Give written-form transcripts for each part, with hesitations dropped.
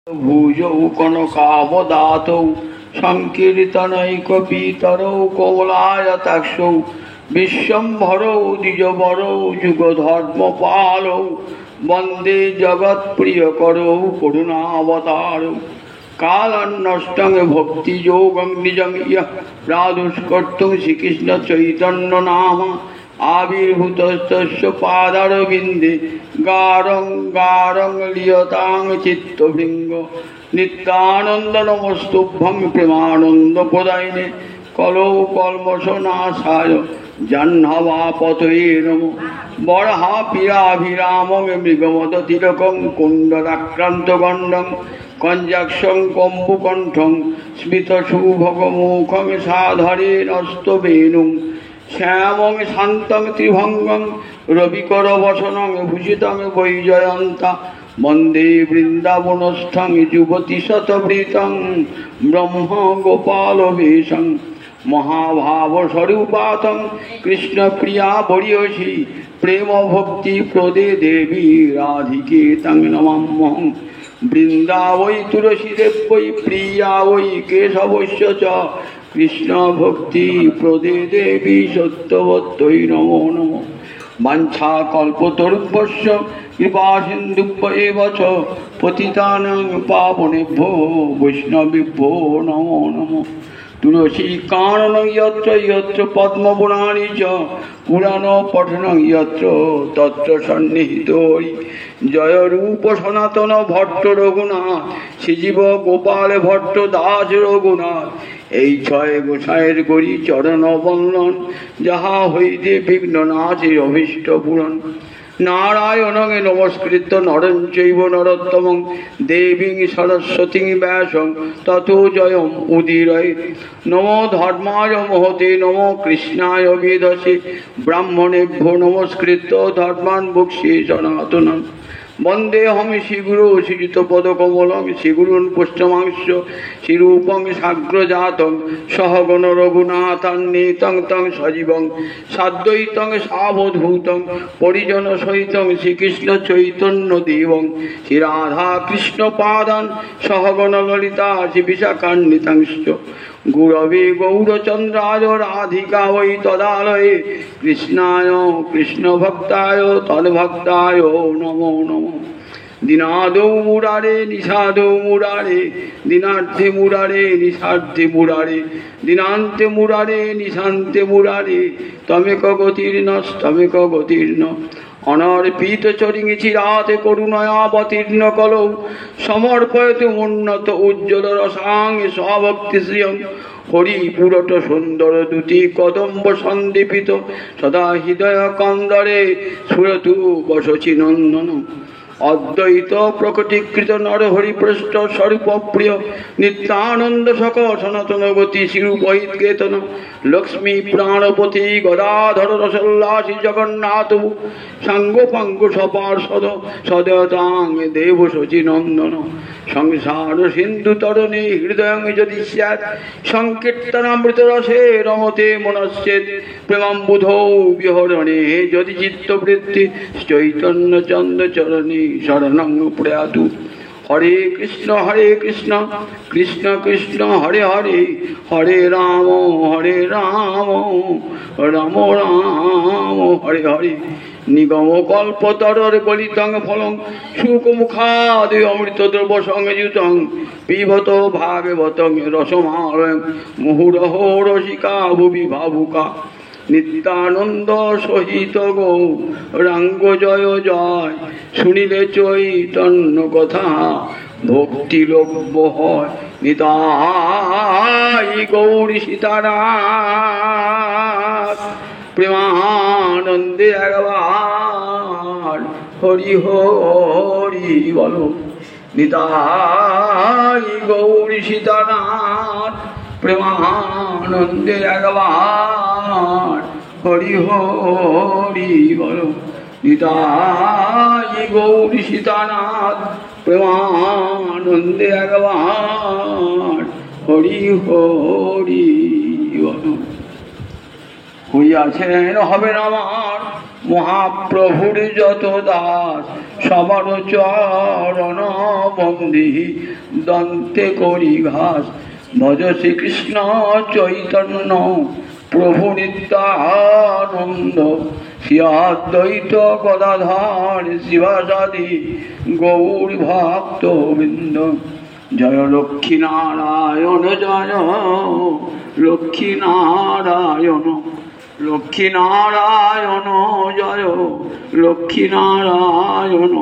भुजौ कनकावदातौ संकीर्तनैकपितरौ कमलायताक्षौ विश्वम्भरौ द्विजवरौ युगधर्मपालौ वन्दे जगत्प्रियकरौ करुणावतारौ कालन्नष्टं भक्तियोगं निजं यः प्रादुष्कर्तुं श्रीकृष्णचैतन्यनाम आविर्भूतस्तस्य पादारविन्दे गारं गारं लियतां चित्तभृङ्ग नित्यानन्द नमस्तुभ्यं प्रेमानन्दप्रदायिने कलौ कल्मषनाशाय जाह्नवापतये नमो बर्हापीडाभिरामं मृगमदतिलकं कुण्डलाक्रान्तगण्डं कञ्जाक्षं कम्बुकण्ठं स्मितशुभगमुखं साधरेणस्तवेणुं श्यामं शान्तं त्रिभङ्गं रविकरवसनं भूषितं वैजयन्ता वन्दे वृन्दावनस्थं युवतिशतवृतं ब्रह्मगोपालवेशं महाभावस्वरूपातं कृष्णप्रिया वरीयसी प्रेमभक्तिप्रदे देवी राधिके तं नमाम्यहं वृन्दावै तुलसीदेव वै प्रिया वै केशवस्य च कृष्ण भक्ति प्रदे देवी सत्यवत्यै नमो नमो वाञ्छाकल्पतरुभ्यश्च कृपासिन्धुभ्य एव च पतितानां पावनेभ्यो वैष्णवेभ्यो नमो नमो तुलसीकाननं यत्र यत्र पद्मपुराणी च पुराणपठनं यत्र तत्र सन्निहितो जय रूप सनातन भट्ट रघुनाथ श्रीजीव गोपाल भट्ट दास रघुनाथ এই ছয় গোসাইয়ের করি চরণ বন্দন যাহা হইতে বিঘ্ন নাশের অভীষ্ট পূরণ নারায়ণং নমস্কৃত্য নরং চৈব নরোত্তমং দেবীং সরস্বতীং ব্যাসং ততো জয়ং উদীরয়েৎ নমো ধর্মায় মহতে নমো কৃষ্ণায় বেদসে ব্রাহ্মণেভ্যো নমস্কৃত্য ধর্মাन् বক্ষ্যে সনাতনम् वन्देऽहं श्रीगुरो श्रीयुतपदकमलं श्रीगुरून् पुष्टमांश्च श्रीरूपं साग्रजातं सहगण रघुनाथान्वितं तं सजीवं साद्वैतं सावधूतं परिजनसहितं श्रीकृष्णचैतन्यदेवं श्रीराधाकृष्णपादान् सहगण ललिता श्रीविशाखान्वितांश्च गुरवे गौरचन्द्राय राधिकायै तदालये कृष्णाय कृष्णभक्ताय तद्भक्ताय नमो नमो दिनादौ मुरारे निषादौ मुरारे दिनार्थे मुरारे निषार्थे मुरारे दिनान्ते मुरारे निशान्ते मुरारे तमेक गतिर्नस्तमेक गतिर्न अनर्पित चरिङि चिराते करुणयावतीर्ण कलौ समर्पयतु उन्नत उज्ज्वल रसां स्वभक्तिश्रियं हरिपुरट सुंदर दूती कदम्ब सन्दीपित सदा हृदय कंदरे सुरतु बसचि नंदन अद्वैत प्रकटीकृत नर हरिपृष्ठ स्वरूप प्रिय नित्यानंद सक सनातन गति शिरूपहितकेतन लक्ष्मी प्राणपति गदाधर रसोल्लासी जगन्नाथ सांगोपांग सपार्षद सदतां देव शचि नंदन संसार सिंधु तरणे हृदय यदि स्यात् संकीर्तनामृत रसे रमते मनश्चेत् प्रेमाम्बुधौ विहरणे यदि चित्तवृत्ति चैतन्य चंद चरणे शरणं प्रयातु हरे कृष्ण कृष्ण कृष्ण हरे हरे हरे राम राम राम हरे हरे निगम कल्पतरर गलितं फलं शुकमुखादि अमृतद्रव संयुतं पिबत भागवतं रसमालयं मुहुरहो रसिका भुवि भावुका नित्यानंद सहित गौरांग जय जय शुनिले चैतन्य कथा भक्ति लभ्य हय निताय गौरी सीतानाथ प्रेमानंदे एकबार हरि हरि बोलो निताय गौरी सीतानाथ प्रेमानंदे एकबार हरि हरि बोलो निताय गौरी सीतानाथ प्रेमानंदे एकबार हरि हरि बोलो হইয়াছেন হবেন আমার মহাপ্রভুর যত দাস সবার চরণ বন্দি দন্তে করি ঘাস ভজ শ্রীকৃষ্ণ চৈতন্য প্রভু নিত্যানন্দ শ্রী অদ্বৈত গদাধর শিবাসাদি গৌর ভক্ত বৃন্দ। জয় লক্ষ্মী নারায়ণ জয় লক্ষ্মী নারায়ণ, লক্ষ্মী নারায়ণ জয় লক্ষ্মী নারায়ণ,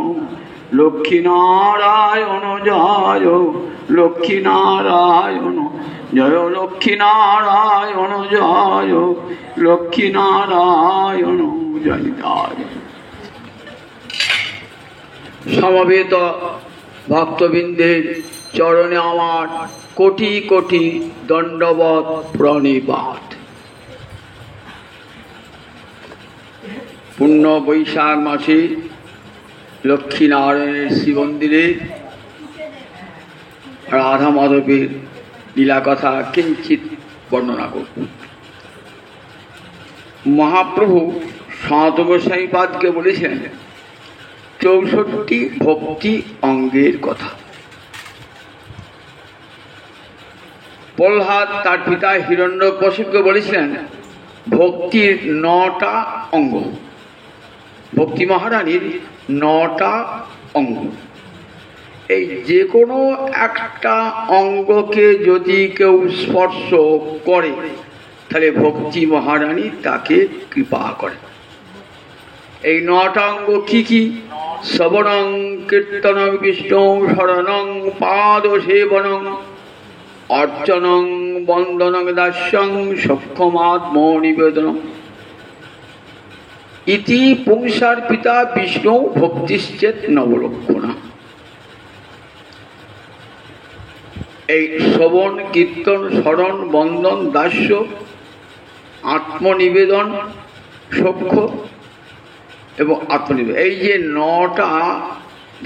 লক্ষ্মী নারায়ণ জয় লক্ষ্মী নারায়ণ, জয় লক্ষ্মী নারায়ণ জয় লক্ষ্মী নারায়ণ জয় জয়। সমবেত ভক্তবৃন্দের চরণে আমার কোটি কোটি দণ্ডবত প্রণিপাত। পূর্ণ বৈশাখ মাসে লক্ষ্মীনারায়ণের শ্রী মন্দিরে রাধা মাধবের লীলা কথা কিঞ্চিত বর্ণনা করব। মহাপ্রভু সনাতন গোস্বামীপাদকে বলেছেন 64 ভক্তি অঙ্গের কথা। প্রহ্লাদ তার পিতা হিরণ্যকশিপুকে বলেছিলেন ভক্তির 9টা অঙ্গ, ভক্তি মহারানীর 9টা অঙ্গ। এই যে কোনো একটা অঙ্গকে যদি কেউ স্পর্শ করে তাহলে ভক্তি মহারানী তাকে কৃপা করে। এই 9টা অঙ্গ কি কি? শ্রবণং কীর্তনং বিষ্ণু শরণং পাদ সেবনং অর্চনং বন্দনং দাস্যং সক্ষমাত্ম নিবেদনম ইতি পুংসার পিতা বিষ্ণু ভক্তিশ্চেত নবলক্ষণা। এই শ্রবণ কীর্তন স্মরণ বন্দন দাস্য আত্মনিবেদন সখ্য এবং আত্মনিবেদন, এই যে 9টা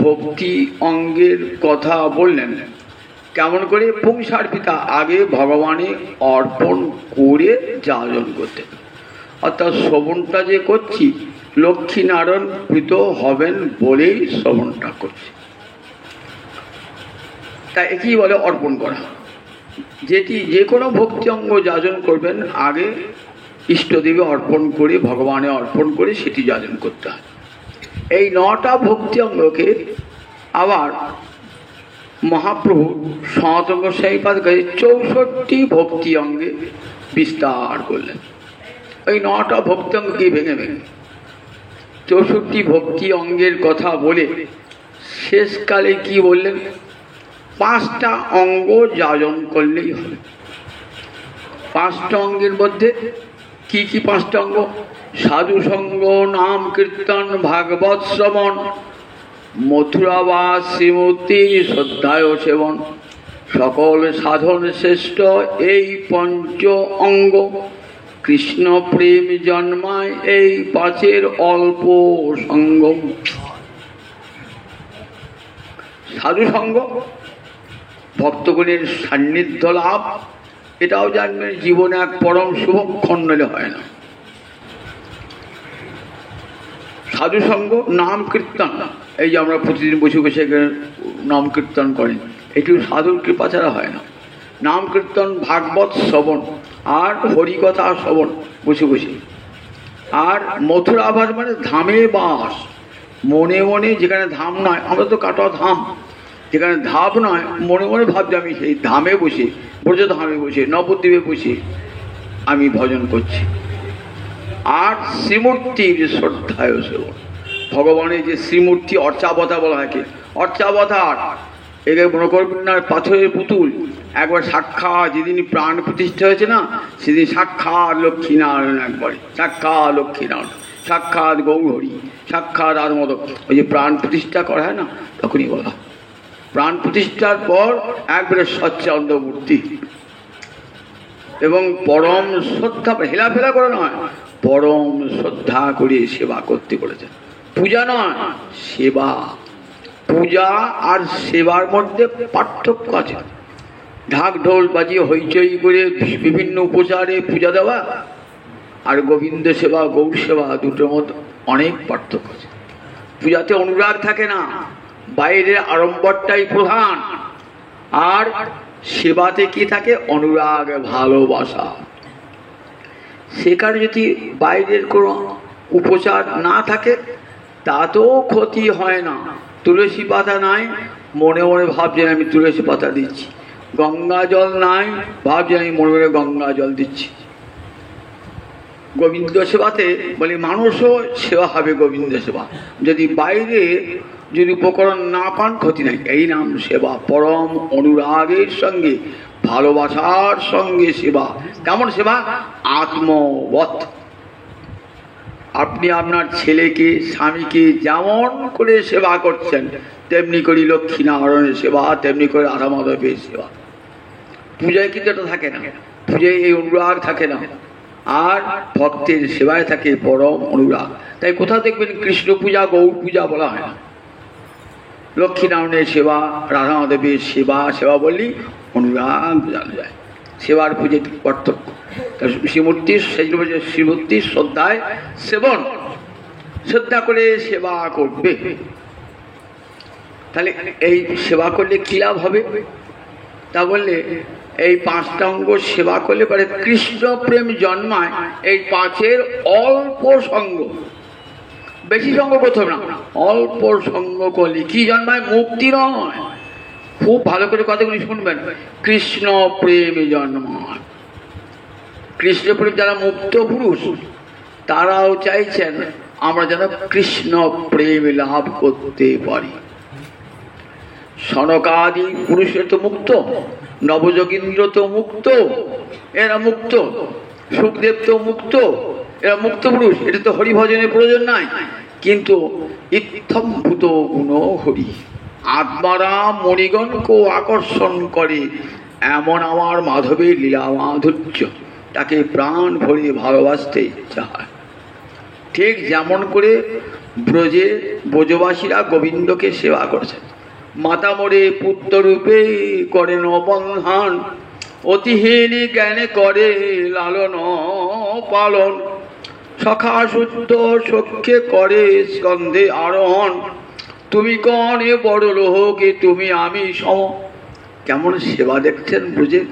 ভক্তি অঙ্গের কথা বললেন। কেমন করে? পুংসার পিতা আগে ভগবানে অর্পণ করে যাজন করতে, অর্থাৎ শ্রবণটা যে করছি লক্ষ্মীনারায়ণ প্রীত হবেন বলেই শ্রবণটা করছি, তাই একই বলে অর্পণ করা। যেটি যে কোনো ভক্তি অঙ্গ যাজন করবেন আগে ইষ্টদেবে অর্পণ করে ভগবানে অর্পণ করে সেটি যাজন করতে হয়। এই 9টা ভক্তি অঙ্গকে আবার মহাপ্রভু সনাতন গোস্বামীপাদ 64 ভক্তি অঙ্গে বিস্তার করলেন। ওই 9টা ভক্তি অঙ্গকে ভেঙে ভেঙে 64 ভক্তি অঙ্গের কথা বলে শেষকালে কি বললেন? 5টা অঙ্গ যাজন করলেই হবে। 5টা অঙ্গের মধ্যে কি কি 5টা অঙ্গ? সাধু সঙ্গ, নাম কীর্তন, ভাগবত শ্রবণ, মথুরাবাস শ্রীমূর্তি শ্রদ্ধায় সেবন, সকল সাধন শ্রেষ্ঠ এই 5 অঙ্গ, কৃষ্ণ প্রেম জন্মায় এই 5-এর অল্প সঙ্গ। সাধু সঙ্গ ভক্তগণের সান্নিধ্য লাভ, এটাও জানবেন জীবনে এক পরম শুভক্ষণ নলে হয় না। সাধু সঙ্গ, নাম কীর্তন, এই যে আমরা প্রতিদিন বসে বসে নাম কীর্তন করি, এটিও সাধুর কৃপা ছাড়া হয় না। নাম কীর্তন, ভাগবত শ্রবণ আর হরিকথা শ্রবণ বসে বসে। আর মথুরাবাস মানে ধামে বাস, মনে মনে যেখানে ধাম নয়, আমরা তো কাটোয়া ধাম, যেখানে ধাম নয় মনে মনে ভাবছি আমি সেই ধামে বসে, ব্রজ ধামে বসে, নবদ্বীপে বসে আমি ভজন করছি। আর শ্রীমূর্তির শ্রদ্ধায় সেবন, ভগবানের যে শ্রীমূর্তি অর্চাবতার বলা হয়, অর্চাবতার একে মনে করবেন না পাথরের পুতুল। একবার সাক্ষাৎ যেদিন প্রাণ প্রতিষ্ঠা হয়েছে না, সেদিন সাক্ষাৎ লক্ষ্মীনারায়ণ, একবারে সাক্ষাৎ লক্ষ্মীনারায়ণ, সাক্ষাৎ গৌরহরি, সাক্ষাৎ আরমদক। ওই যে প্রাণ প্রতিষ্ঠা করা হয় না, তখনই বলা প্রাণ প্রতিষ্ঠার পর একবারে সচ্চন্দ মূর্তি এবং পরম শ্রদ্ধা, হেলাফেলা করে নয়, পরম শ্রদ্ধা করে সেবা করতে বলেছেন। পূজা নয়, সেবা। পূজা আর সেবার মধ্যে পার্থক্য আছে। ঢাক ঢোল বাজিয়ে হইচই করে বিভিন্ন উপচারে পূজা দেওয়া আর গোবিন্দ সেবা, গৌর সেবা, দুটোর মধ্যে অনেক পার্থক্য আছে। পূজাতে অনুরাগ থাকে না, বাইরের আড়ম্বরটাই প্রধান। আর সেবাতে কি থাকে? অনুরাগ, ভালোবাসা। সেখানে যদি বাইরের কোনো উপচার না থাকে তাতেও ক্ষতি হয় না। তুলসী পাতা নাই, মনে মনে ভাবছেন আমি তুলসী পাতা দিচ্ছি। গঙ্গা জল নাই, ভাবছেন আমি মনে মনে গঙ্গা জল দিচ্ছি। গোবিন্দ সেবাতে বলে মানুষও সেবা হবে গোবিন্দ সেবা। যদি বাইরে যদি উপকরণ না পান ক্ষতি নাই। এই নাম সেবা, পরম অনুরাগের সঙ্গে, ভালোবাসার সঙ্গে সেবা। কেমন সেবা? আত্মবৎ। আপনি আপনার ছেলেকে, স্বামীকে যেমন করে সেবা করছেন তেমনি করি লক্ষ্মীনারায়ণের সেবা, তেমনি করে রাধা মাধবের সেবা। পূজায় কিন্তু এটা থাকে না, পূজায় এই অনুরাগ থাকে না। আর ভক্তের সেবায় থাকে পরম অনুরাগ। তাই কোথাও দেখবেন কৃষ্ণ পূজা, গৌর পূজা বলা হয় না। লক্ষ্মীনারায়ণের সেবা, রাধা মাধবের সেবা, সেবা বললেই অনুরাগ জানা যায়। সেবার পুজোর পার্থক্য। শ্রীমূর্তির শ্রীমূর্তির শ্রদ্ধায় সেবন, শ্রদ্ধা করে সেবা করবে। তাহলে এই সেবা করলে কি লাভ হবে? তা বললে এই পাঁচটা অঙ্গ সেবা করলে পরে কৃষ্ণ প্রেম জন্মায়। এই পাঁচের অল্প সঙ্গ, বেশি সঙ্গ প্রথম না, অল্প সঙ্গ করলে কি জন্মায়? মুক্তি নয়। খুব ভালো করে কথাগুলি শুনবেন। কৃষ্ণ প্রেমে জন্মায়। কৃষ্ণ প্রেম যারা মুক্ত পুরুষ তারাও চাইছেন আমরা যেন কৃষ্ণ প্রেম লাভ করতে পারি। সনকাদি পুরুষের তো মুক্ত, নবযোগীন্দ্র তো মুক্ত, এরা মুক্ত, সুখদেব তো মুক্ত, এরা মুক্ত পুরুষ। এটা তো হরিভজনের প্রয়োজন নাই। কিন্তু ইত্থম্ভূত গুণ হরি, আত্মারা মণিগণকে আকর্ষণ করে এমন আমার মাধবের লীলা মাধুর্য, তাকে প্রাণ ভরে ভালোবাসতে ইচ্ছা হয়। ঠিক যেমন করে ব্রজে ব্রজবাসীরা গোবিন্দকে সেবা করছেন। মাতা মোরে পুত্ররূপে করেন বন্ধন, অতিহীন জ্ঞানে করে লালন পালন, সখা শুদ্ধ সখ্যে করে স্কন্ধে আরোহণ, তুমি কনে বড় লোহকে তুমি আমি সম। কেমন সেবা দেখছেন বুঝে?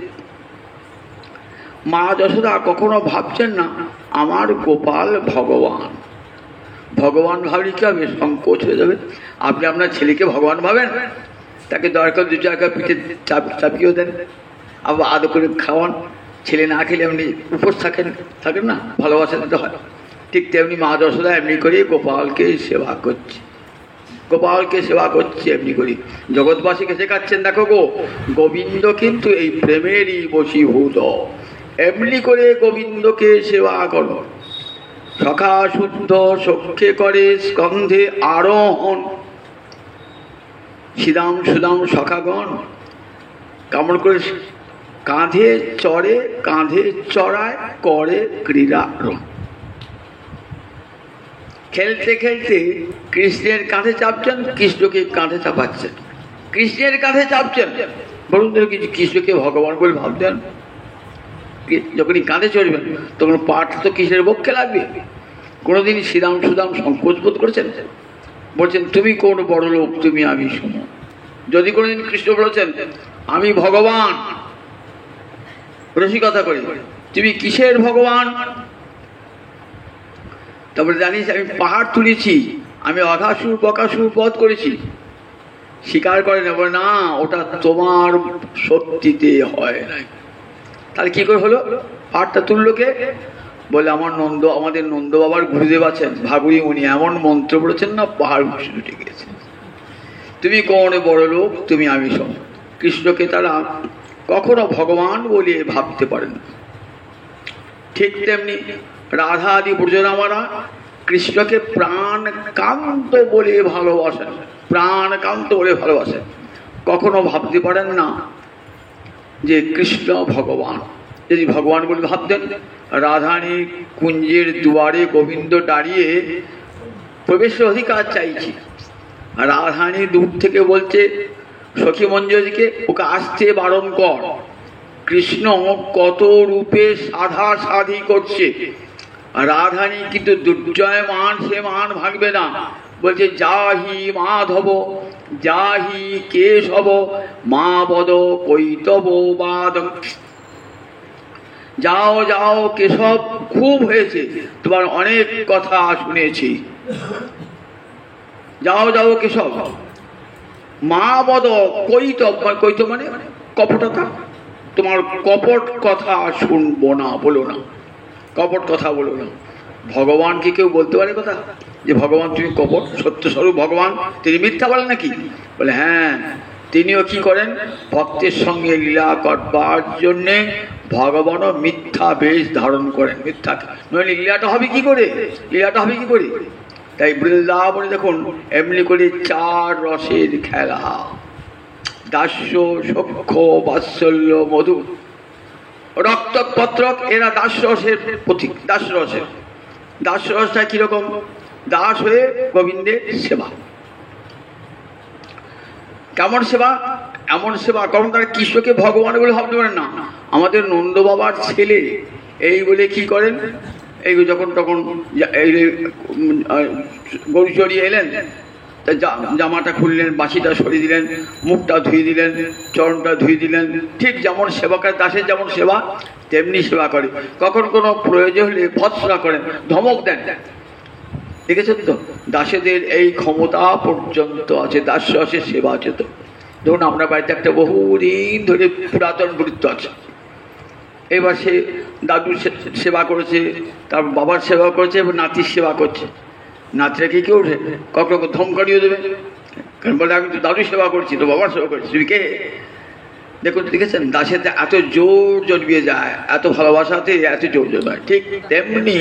মা যশোদা কখনো ভাবছেন না আমার গোপাল ভগবান। ভগবান ভাবলে কি হবে? সংকোচ হয়ে যাবে। আপনি আপনার ছেলেকে ভগবান ভাবেন, তাকে দরকার দু চাকা পিঠে চাপিয়েও দেন, আবার আদর করে খাওয়ান। ছেলে না খেলে এমনি উপোস থাকেন না, ভালোবাসা দিতে হয়। ঠিক তেমনি মা যশোদা এমনি করে গোপালকে সেবা করছে, গোপালকে সেবা করছে এমনি করি। জগৎবাসীকে শেখাচ্ছেন দেখো গো, গোবিন্দ কিন্তু এই প্রেমেরই বশীভূত। এমনি করে গোবিন্দকে সেবা করো। সখা শুদ্ধ সখ্যে করে স্কন্ধে আরোহণ, শ্রীরাম সুদাম সখাগণ কেমন করে কাঁধে চড়ে, কাঁধে চড়ায় করে ক্রীড়ারণ। খেলতে খেলতে কৃষ্ণের কাঁধে চাপছেন, কৃষ্ণকে কাঁধে চাপাচ্ছেন, কৃষ্ণের কাঁধে চাপছেন। বলুন তো কিছু কৃষ্ণকে ভগবান বলে ভাবতেন? যখনই কাঁধে চড়বেন তখন পাঠ তো কৃষ্ণের পক্ষে লাগবে। কোনোদিন শ্রীরাম সুদাম সংকোচ বোধ করেছেন? বলছেন তুমি কোন বড় লোক তুমি আমি সম। যদি কোনোদিন কৃষ্ণ বলেছেন আমি ভগবান, রসিকতা করে, তুমি কিসের ভগবান? তারপরে জানিস আমি পাহাড় তুলেছি, আমি অঘাসুর বকাসুর বধ করেছি। স্বীকার করে নেব না, ওটা তোমার শক্তিতে হয় নাই। তাহলে কি করে হলো? পাহাড়টা তুললো কে? বলে আমাদের নন্দ বাবার গুরুদেব আছেন ভাগুরি, উনি এমন মন্ত্র পড়েছেন না পাহাড় ঘুষে উঠে গেছে। তুমি কোন বড় লোক তুমি আমি সম। কৃষ্ণকে তারা কখনো ভগবান বলে ভাবতে পারেন না। ঠিক তেমনি রাধা আদি ব্রজরামারা কৃষ্ণকে প্রাণকান্ত বলে ভালোবাসেন, প্রাণকান্ত বলে ভালোবাসেন। কখনো ভাবতে পারেন না যে কৃষ্ণ ভগবান। যদি ভগবান বলে ভাবতেন, রাধানী কুঞ্জের দুয়ারে গোবিন্দ দাঁড়িয়ে প্রবেশের অধিকার চাইছি, রাধানী দূর থেকে বলছে সখী মঞ্জুরিকে ওকে আসতে বারণ কর। কৃষ্ণ কত রূপে সাধা সাধি করছে, রাধানী কিন্তু দুর্জয় মান, সে মান ভাঙবে না। বলছে যাহি মাধব যাহি কেশব মা বদ কৈতব বাদ। যাও যাও কেশব, খুব হয়েছে, তোমার অনেক কথা শুনেছি। যাও যাও কেশব, মা বদ কৈতব, কৈতব মানে কপটতা, তোমার কপট কথা শুনবো না, বলো না, কপট কথা বলো না। ভগবান কি কেউ বলতে পারে কথা যে ভগবান তুমি কপট? সত্যস্বরূপ ভগবান তিনি মিথ্যা বলেন নাকি? বলে হ্যাঁ, তিনিও কি করেন, ভক্তের সঙ্গে লীলা করবার জন্যে ভগবানও মিথ্যা বেশ ধারণ করেন। মিথ্যা নইলে লীলাটা হবে কি করে? লীলাটা হবে কি করে? তাই বৃন্দাবনে দেখুন এমনি করে চার রসের খেলা, দাস্য সখ্য বাৎসল্য মধু রক্ত পত্রক, এরা দাস রসের প্রতীক। দাস রসের, দাস রসটা কিরকম? দাস হয়ে গোবিন্দের সেবা। কেমন সেবা? এমন সেবা কারণ তারা কৃষ্ণকে ভগবান বলে ভাবতে পারেন না। আমাদের নন্দ বাবার ছেলে এই বলে কি করেন, এই যখন তখন গরু চড়িয়ে এলেন, জামাটা খুললেন, বাসিটা সরিয়ে দিলেন, মুখটা ধুয়ে দিলেন, চরণটা ধুয়ে দিলেন। ঠিক যেমন সেবকের দাসের যেমন সেবা তেমনি সেবা করে। কখন কোনো প্রয়োজন হলে ভৎসনা করেন, ধমক দেন। দেখেছেন তো দাসেদের এই ক্ষমতা পর্যন্ত আছে, দাস রসের সেবা আছে। তো ধরুন আমরা বাড়িতে একটা বহুদিন ধরে পুরাতন গুরুত্ব আছে, এবার সে দাদুর সেবা করেছে, তার বাবার সেবা করেছে, এবার নাতির সেবা করছে। নাতিরা কি কেউ ওঠে? কখনো ধমকারিয়ে দেবে, কারণ বলে আমি তো দাদুর সেবা করছি, তো বাবার সেবা করছি, তুমি কে? দেখুন দেখেছেন দাসেতে এত জোর জন্মিয়ে যায়, এত ভালোবাসাতে এত জোর জন্মায়। ঠিক তেমনি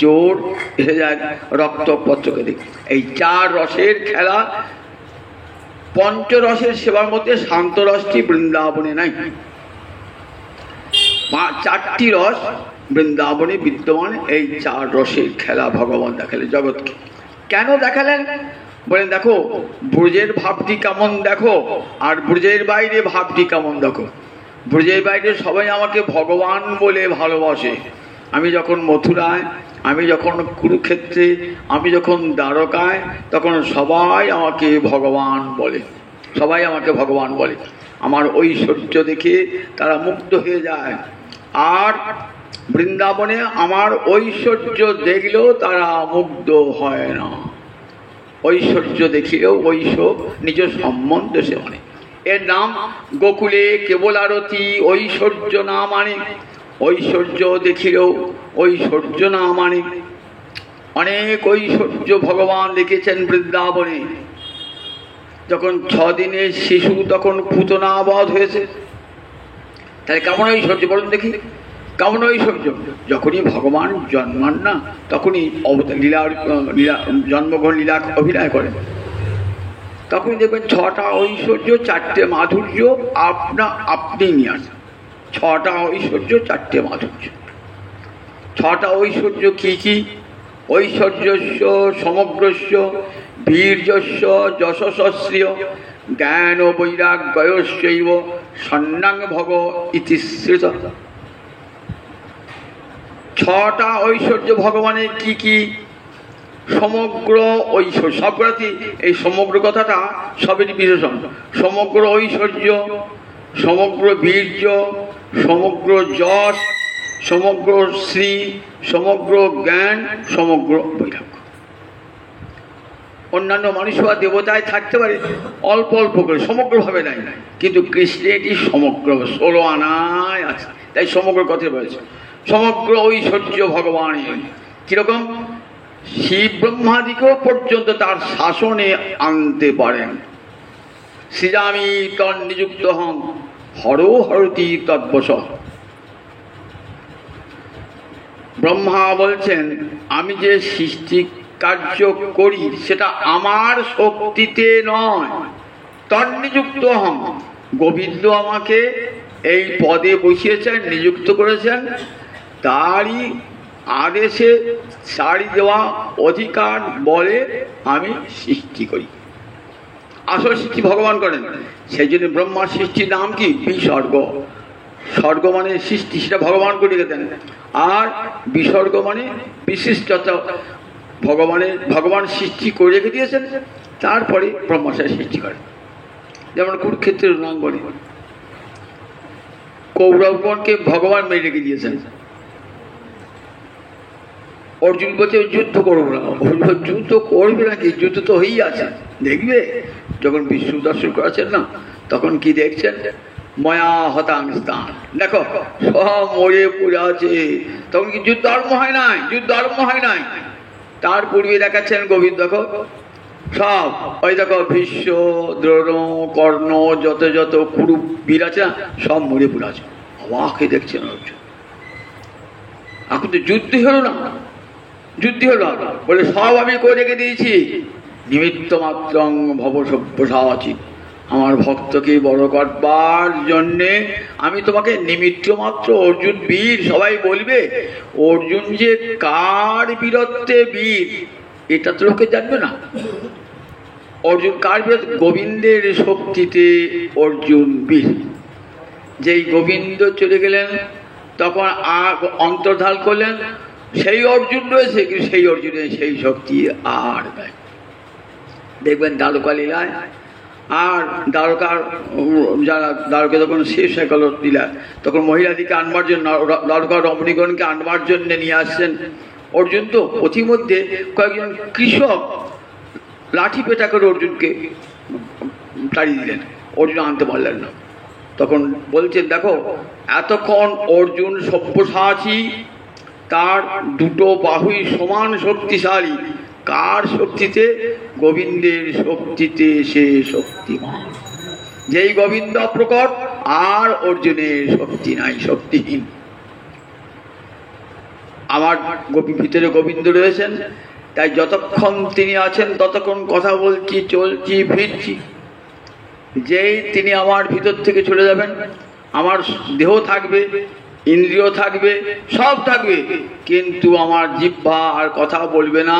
জোর এসে যায় রক্ত পত্রকে দিক। এই চার রসের খেলা, পঞ্চরসের সেবার মধ্যে শান্ত রসটি বৃন্দাবনে নাই। চারটি রস বৃন্দাবনে বিদ্যমান। এই চার রসের খেলা ভগবান দেখালেন জগৎকে। কেন দেখালেন? বলেন দেখো ব্রজের ভাবটি কেমন দেখো, আর ব্রজের বাইরে ভাবটি কেমন দেখো। ব্রজের বাইরে সবাই আমাকে ভগবান বলে ভালোবাসে। আমি যখন মথুরায়, আমি যখন কুরুক্ষেত্রে, আমি যখন দ্বারকায়, তখন সবাই আমাকে ভগবান বলে, সবাই আমাকে ভগবান বলে। আমার ঐশ্বর্য দেখে তারা মুগ্ধ হয়ে যায়। আর বৃন্দাবনে আমার ঐশ্বর্য দেখলেও তারা মুগ্ধ হয় না। ঐশ্বর্য দেখিলেও নিজ সম্বন্ধ সে মানে। এর নাম গোকুলে কেবল আরতি ঐশ্বর্য না মানে। ঐশ্বর্য দেখিলেও ঐশ্বর্য না মানে। অনেক ঐশ্বর্য ভগবান দেখেছেন বৃন্দাবনে। যখন 6 দিনের শিশু তখন পুতনা বধ হয়েছে, তাহলে কেমন ঐশ্বর্য বলুন দেখি, কেমন ঐশ্বর্য? যখনই ভগবান জন্মান না তখনই লীলার জন্মগ্রহণ লীলা অভিনয় করেন, তখনই দেখবেন 6টা ঐশ্বর্য 4টে মাধুর্য আপনি নিয়ে আসেন। 6টা ঐশ্বর্য 4টে মাধুর্য। 6টা ঐশ্বর্য কি কি? ঐশ্বর্যস্য সমগ্রস্য বীর্যস্য যশস্শ্রিয় জ্ঞান বৈরাগ্যস্যৈব সন্ন্যাং ভব ইতি শ্রুত। 6টা ঐশ্বর্য ভগবানের কি কি? সমগ্র ঐশ্বর্য, সবরাতি এই সমগ্র কথাটা সবেরই বিশেষণ। সমগ্র ঐশ্বর্য, সমগ্র বীর্য, সমগ্র যশ, সমগ্র শ্রী, সমগ্র জ্ঞান, সমগ্র বৈরাগ্য। অন্যান্য মানুষ বা দেবতায় থাকতে পারে অল্প অল্প করে, সমগ্রভাবে নাই, কিন্তু কৃষ্ণে এটি সমগ্র 16 আনায় আছে। তাই সমগ্র কথা বলেছে। সমগ্র ঐশ্বর্য ভগবানের কিরকম? শিব ব্রহ্মাদিকেও পর্যন্ত তার শাসনে আনতে পারেন। সৃজামি তন্নিযুক্ত হং হরো হরতি তদ্বশ। ব্রহ্মা বলছেন আমি যে সৃষ্টি কার্য করি সেটা আমার শক্তিতে নয়, তন্নিযুক্ত হং। গোবিন্দ আমাকে এই পদে বসিয়েছেন, নিযুক্ত করেছেন, তারই আদেশে ছাড়ি দেওয়া অধিকার বলে আমি সৃষ্টি করি। আসল সৃষ্টি ভগবান করেন। সেই জন্য ব্রহ্মার সৃষ্টির নাম কি? বিসর্গ। স্বর্গ মানে সৃষ্টি, সেটা ভগবান করে দেন। আর বিসর্গ মানে বিশিষ্টতা, ভগবান সৃষ্টি করে রেখে দিয়েছেন, তারপরে ব্রহ্মাশয় সৃষ্টি করে। যেমন কুরুক্ষেত্রের রণাঙ্গনে কৌরবগণকে ভগবান মেরে রেখে দিয়েছেন। অর্জুন বলছে যুদ্ধ করবো না, যুদ্ধ করবে নাকি, যুদ্ধ তো হয়েই আছে। দেখবে যখন বিষ্ণু দর্শন করেছেন না, তখন কি দেখছেন, ময়া হতাং স্থান, দেখো সব মরে পড়ে আছে। তখন কি যুদ্ধ আরম্ভ হয় নাই, যুদ্ধ আরম্ভ হয় নাই। তার পূর্বে দেখাচ্ছেন গোবিন্দ, দেখো সব ওই দেখো ভীষ্ম, দ্রোণ, কর্ণ, যত যত কুরু বীর আছে না, সব মরে পড়ে আছে। অবাকে দেখছেন অর্জুন, এখন তো যুদ্ধই হলো না, যুদ্ধ হলো বলে সব আমি করে রেখে দিয়েছি। নিমিত্ত মাত্রং ভব সব্যসাচী, আমার ভক্তকে বড় করবার জন্যে আমি তোমাকে নিমিত্ত মাত্র। অর্জুন বীর, সবাই বলবে অর্জুন যে কার বীরত্বে বীর, এটা তো লোকে জানবে না। অর্জুন কার বীর? গোবিন্দের শক্তিতে অর্জুন বীর। যেই গোবিন্দ চলে গেলেন, তখন অন্তর্ধান করলেন, সেই অর্জুন রয়েছে, কিন্তু সেই অর্জুনের সেই শক্তি আর নাই। দেখবেন দ্বারকা লীলায়, আর দ্বারকার যারা দ্বারকা যখন শেষ হয়ে গেল লীলা, তখন মহিলাদিকে আনবার জন্য, দ্বারকার রমণীগণকে আনবার জন্য নিয়ে আসছেন অর্জুন। তো পথিমধ্যে কয়েকজন কৃষক লাঠি পেটা করে অর্জুনকে তাড়িয়ে দিলেন, অর্জুন আনতে পারলেন না। তখন বলছেন দেখো এতক্ষণ অর্জুন সব্যসাচী, তার দুটো বাহুই সমান শক্তিশালী। কার শক্তিতে? গোবিন্দের শক্তিতে সে শক্তিমান। যেই গোবিন্দ প্রকট, আর অর্জুনের শক্তি নাই, শক্তিহীন। আমার ভিতরে গোবিন্দ রয়েছেন, তাই যতক্ষণ তিনি আছেন ততক্ষণ কথা বলছি, চলছি, ফিরছি। যেই তিনি আমার ভিতর থেকে চলে যাবেন, আমার দেহ থাকবে, ইন্দ্রিয় থাকবে, সব থাকবে, কিন্তু আমার জিহ্বা আর কথা বলবে না,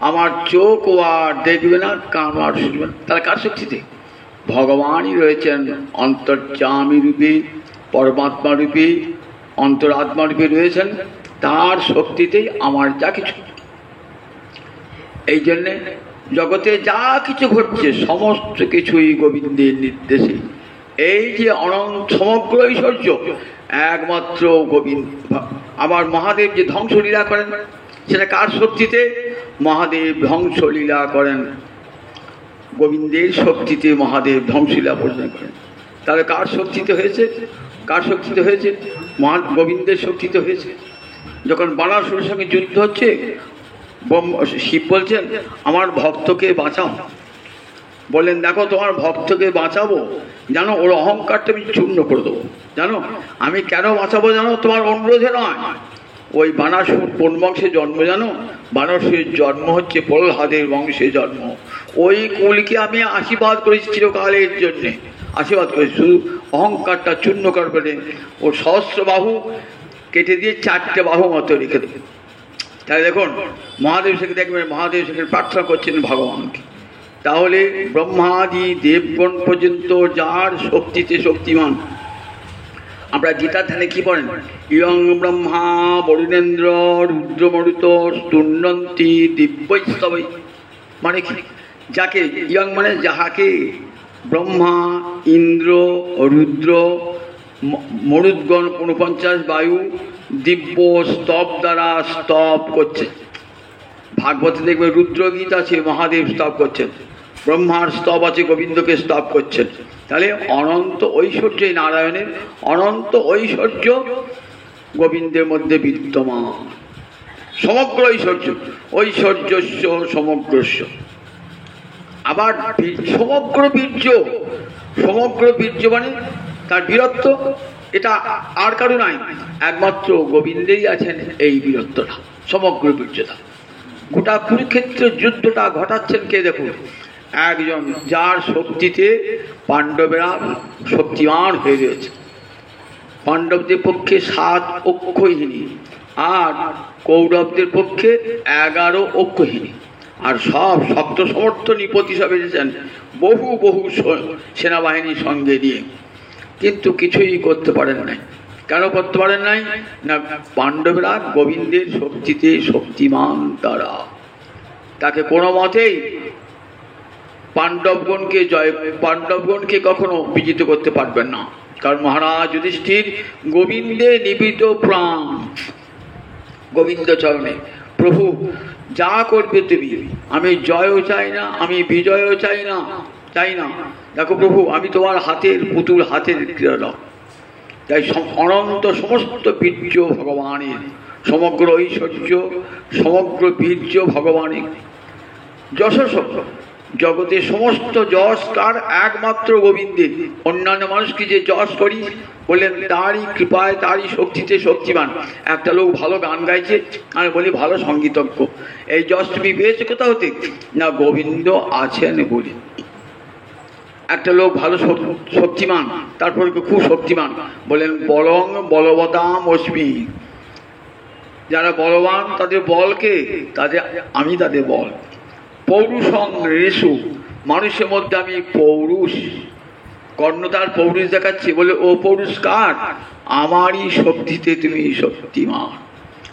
আমার চোখ আর দেখবে না, কান আর শুনবে না। তাহলে কার শক্তিতে? ভগবানই রয়েছেন অন্তর্যামী রূপে, পরমাত্মা রূপে, অন্তরাত্মা রূপে রয়েছেন, তার শক্তিতেই আমার যা কিছু। এই জন্যে জগতে যা কিছু ঘটছে সমস্ত কিছুই গোবিন্দের নির্দেশে। এই যে অনন্ত সমগ্র ঐশ্বর্য একমাত্র গোবিন্দ। আবার মহাদেব যে ধ্বংসলীলা করেন, সেটা কার শক্তিতে? মহাদেব ধ্বংসলীলা করেন গোবিন্দের শক্তিতে, মহাদেব ধ্বংসলীলা পরিচালনা করেন। তাহলে কার শক্তিতে হয়েছে? কার শক্তিতে হয়েছে? গোবিন্দের শক্তিতে হয়েছে। যখন বানাসুরের সঙ্গে যুদ্ধ হচ্ছে, শিব বলছেন আমার ভক্তকে বাঁচাও। বললেন দেখো তোমার ভক্তকে বাঁচাবো, জানো ওর অহংকারটা আমি চূর্ণ করে দেবো। জানো আমি কেন বাঁচাবো? জানো তোমার অনুরোধে নয়। ওই বানাসুর কোন বংশে জন্ম জানো? বানাসুরের জন্ম হচ্ছে প্রহ্লাদের বংশে জন্ম। ওই কুলকে আমি আশীর্বাদ করেছি চিরকালের জন্যে, আশীর্বাদ করেছি। শুধু অহংকারটা চূর্ণ করবে, ও সহস্র বাহু কেটে দিয়ে 4টে বাহু মতো রেখে দেবে। তাই দেখুন মহাদেব সেখানে দেখবেন, মহাদেব সেখানে প্রার্থনা করছেন ভগবানকে। তাহলে ব্রহ্মাদি দেবগণ পর্যন্ত যার শক্তিতে শক্তিমান। আমরা গীতা ধ্যানে কি পড়েন? ইয়ং ব্রহ্মা বরুণেন্দ্র রুদ্রমরুত স্তুন্নন্তি দিব্যৈস্তবৈ। মানে কি? যাকে ইয়ং মানে যাহাকে ব্রহ্মা, ইন্দ্র, রুদ্র, মরুদ্গণ 49 বায়ু দিব্য স্তব দ্বারা স্তব করছে। ভাগবতে দেখবে রুদ্রগীত আছে, মহাদেব স্তব করছেন। ব্রহ্মার স্তব আছে, গোবিন্দকে স্তব করছেন। তাহলে অনন্ত ঐশ্বর্য, নারায়ণের অনন্ত ঐশ্বর্য গোবিন্দের মধ্যে বিদ্যমান। সমগ্র ঐশ্বর্য, ঐশ্বর্যস্য সমগ্রস্য। আবার সমগ্র বীর্য, সমগ্র বীর্য মানে তার বীরত্ব, এটা আর কারো নাই, একমাত্র গোবিন্দেরই আছেন এই বীরত্বটা, সমগ্র বীর্যটা। গোটা কুরুক্ষেত্রের যুদ্ধটা ঘটাচ্ছেন কে? দেখুন একজন যার শক্তিতে পাণ্ডবেরা শক্তিমান হয়ে রয়েছে। পাণ্ডবদের পক্ষে 7 অক্ষহীনী, আর কৌরবদের পক্ষে 11 অক্ষহীনী। আর সব শক্ত সমর্থ নিপতি সব এসেছেন, বহু সেনাবাহিনীর সঙ্গে দিয়ে, কিন্তু কিছুই করতে পারেন নাই। কেন করতে পারেন নাই? না, পাণ্ডবেরা গোবিন্দের শক্তিতে শক্তিমান তারা, তাকে কোনো মতেই পাণ্ডবগণকে কখনো বিজিত করতে পারবেন না। কারণ মহারাজ যুধিষ্ঠির গোবিন্দে নিবিত প্রাণ, গোবিন্দ চরণে। প্রভু যা করবে তুমি, আমি জয়ও চাই না, আমি বিজয়ও চাই না। দেখো প্রভু, আমি তোমার হাতের পুতুল, হাতের ক্রীড়া। তাই অনন্ত সমস্ত বীর্য ভগবানের, সমগ্র ঐশ্বর্য সমগ্র বীর্য ভগবানের। যশস জগতে সমস্ত যশ কার? একমাত্র গোবিন্দের। অন্যান্য মানুষকে যে যশ করি, বললেন তারই কৃপায় তারই শক্তিতে শক্তিমান। একটা লোক ভালো গান গাইছে, আমি বলি ভালো সঙ্গীতজ্ঞ। এই যশ তুমি পেয়েছো কোথা হতে? না, গোবিন্দ আছেন বলে। একটা লোক ভালো শক্তিমান, তারপর খুব শক্তিমান, বলেন বলং বলবতাম অস্মি। যারা বলবান তাদের বলকে, আমি তাদের বল। পৌরুষং রেশু, মানুষের মধ্যে আমি পৌরুষ। কর্ণ তার পৌরুষ দেখাচ্ছে, বলে ও পৌরুষ কার? আমারই শক্তিতে তুমি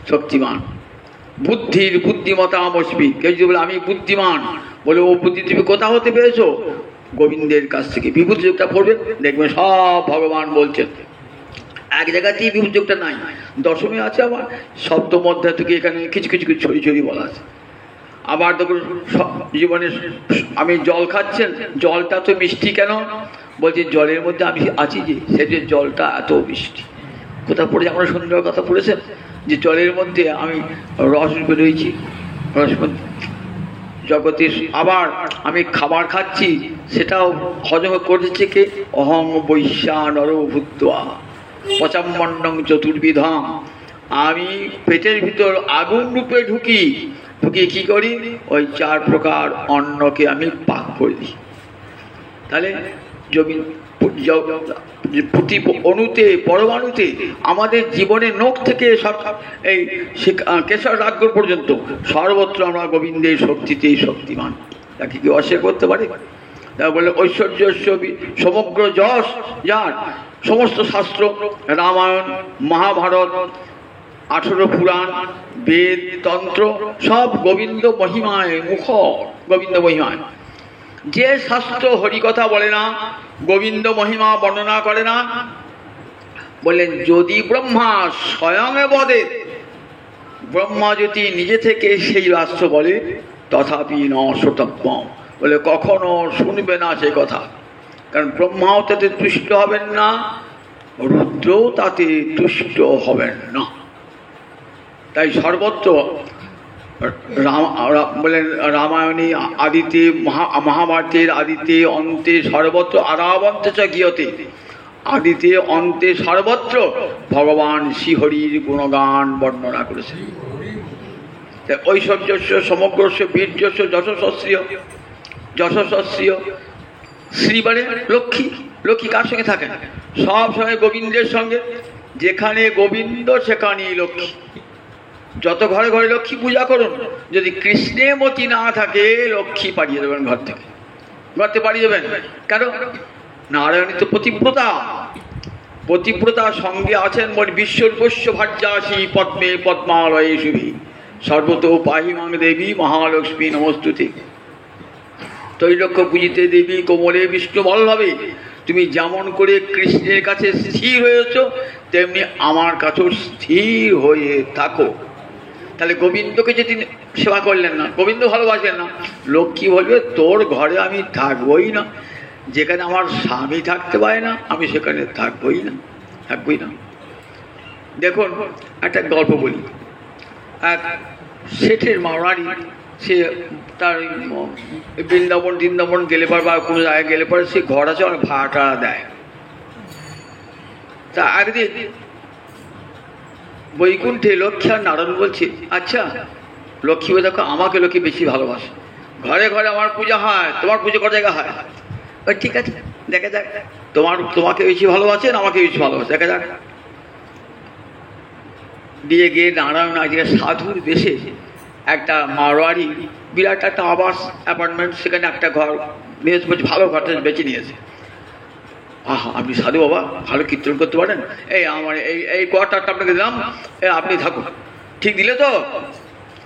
শক্তিমান। বুদ্ধির বুদ্ধিমতাম অস্মি। কেউ যদি বলে আমি বুদ্ধিমান, বলে ও বুদ্ধি তুমি কোথা হতে পেয়েছো? গোবিন্দের কাছ থেকে। বিভূতি যোগটা পড়বে, দেখবে সব ভগবান বলছেন। এক জায়গাতেই বিভূতি যোগটা নাই, দশমী আছে, আবার শব্দ মধ্যে থেকে এখানে কিছু কিছু ছড়ি বলা আছে। আবার দেখুন জীবনে আমি জল খাচ্ছেন, জলটা তো মিষ্টি কেন? বলছে জলের মধ্যে আমি আছি যে, সে জলটা এত মিষ্টি। কোথা পড়েছে? আমরা সুন্দর কথা পড়েছেন যে জলের মধ্যে আমি রস বেরোইছি, রস জগতে। আবার আমি খাবার খাচ্ছি, সেটাও হজম করেছে কে? অহং বৈশ্যা নর ভূত্বা পচাম্মন্ডং চতুর্বিধম। আমি পেটের ভিতর আগুন রূপে ঢুকি কি করি? ওই 4 প্রকার অন্নকে আমি পাক করে দিই। তাহলে প্রতি অণুতে পরমাণুতে আমাদের জীবনের নখ থেকে এই কেশর রাজ্য পর্যন্ত সর্বত্র আমরা গোবিন্দের শক্তিতে শক্তিমান। তাকে কি অস্বীকার করতে পারে? তা বলে ঐশ্বর্য সমগ্র যশ যার। সমস্ত শাস্ত্র, রামায়ণ মহাভারত 18 পুরাণ বেদ তন্ত্র সব গোবিন্দ মহিমায় মুখর। গোবিন্দ মহিমায় যে শাস্ত্র হরিকথা বলে না, গোবিন্দ মহিমা বর্ণনা করে না, বললেন যদি ব্রহ্মা স্বয়ং বদে, ব্রহ্মা যদি নিজে থেকে সেই রাষ্ট্র বলে, তথাপি ন শ্রোতব্যম, বলে কখনো শুনবে না সে কথা। কারণ ব্রহ্মাও তাতে তুষ্ট হবেন না, রুদ্রও তাতে তুষ্ট হবেন না। তাই সর্বত্র বলেন রামায়ণী আদিতে, মহাভারতের আদিতে অন্তে সর্বত্র আরাবন্তে চ গিয়তে, আদিতে অন্তে সর্বত্র ভগবান শ্রীহরির গুণগান বর্ণনা করেছেন। ঐশ্বর্যস্য সমগ্রস্য বীর্যস্য যশস্য শ্রী মানে লক্ষ্মী। লক্ষ্মী কার সঙ্গে থাকেন? সব সময় গোবিন্দের সঙ্গে। যেখানে গোবিন্দ সেখানেই লক্ষ্মী। যত ঘরে ঘরে লক্ষ্মী পূজা করুন, যদি কৃষ্ণে মতি না থাকে লক্ষ্মী পাঠিয়ে দেবেন ঘর থেকে পাঠিয়ে দেবেন। কেন? নারায়ণী তো পতিব্রতার সঙ্গে আছেন। বলে বিশ্বর্বস্য ভাজ্যাসী পদ্মে পদ্মালয়ে শুভি সর্বত পাহিমাং দেবী মহালক্ষ্মী নমস্তুতে। তৈলক্ষ্য পূজিতে দেবী কোমলে বিষ্ণু বল্লভে। তুমি যেমন করে কৃষ্ণের কাছে স্থির হয়েছ, তেমনি আমার কাছেও স্থির হয়ে থাকো। তাহলে গোবিন্দকে যদি সেবা করলেন না, গোবিন্দ ভালোবাসেন না, লক্ষ্মী বলবে তোর ঘরে আমি থাকবই না। যেখানে আমার স্বামী থাকতে পারে না, আমি সেখানে থাকবই না। দেখুন একটা গল্প বলি। এক শেঠের মাওয়ারি, সে তার বৃন্দাবন গেলে পর বা কোনো জায়গায় গেলে পরে সে ঘর আছে, অনেক ভাড়া দেয়। তা একদিন বৈকুণ্ঠে লক্ষ্মী আর নারায়ণ বলছে, আচ্ছা লক্ষ্মী দেখো আমাকে লক্ষ্মী বেশি ভালোবাসে, ঘরে ঘরে আমার পূজা হয়, তোমার পুজো কত জায়গা হয়? ঠিক আছে দেখা যাক, তোমাকে বেশি ভালোবাসেন আমাকে বেশি ভালোবাসে, দেখা যাক। দিয়ে গিয়ে নারায়ণ আজকে সাধুর বেশে একটা মারোয়ারি বিরাট একটা আবাস অ্যাপার্টমেন্ট, সেখানে একটা ঘর নিয়েছে, ভালো ঘরটা বেছে নিয়েছে। আহা, আপনি সাধু বাবা, ভালো কীর্তন করতে পারেন, এই আমার এই কোয়ার্টারটা আপনাকে দিলাম, আপনি থাকুন। ঠিক দিলে তো?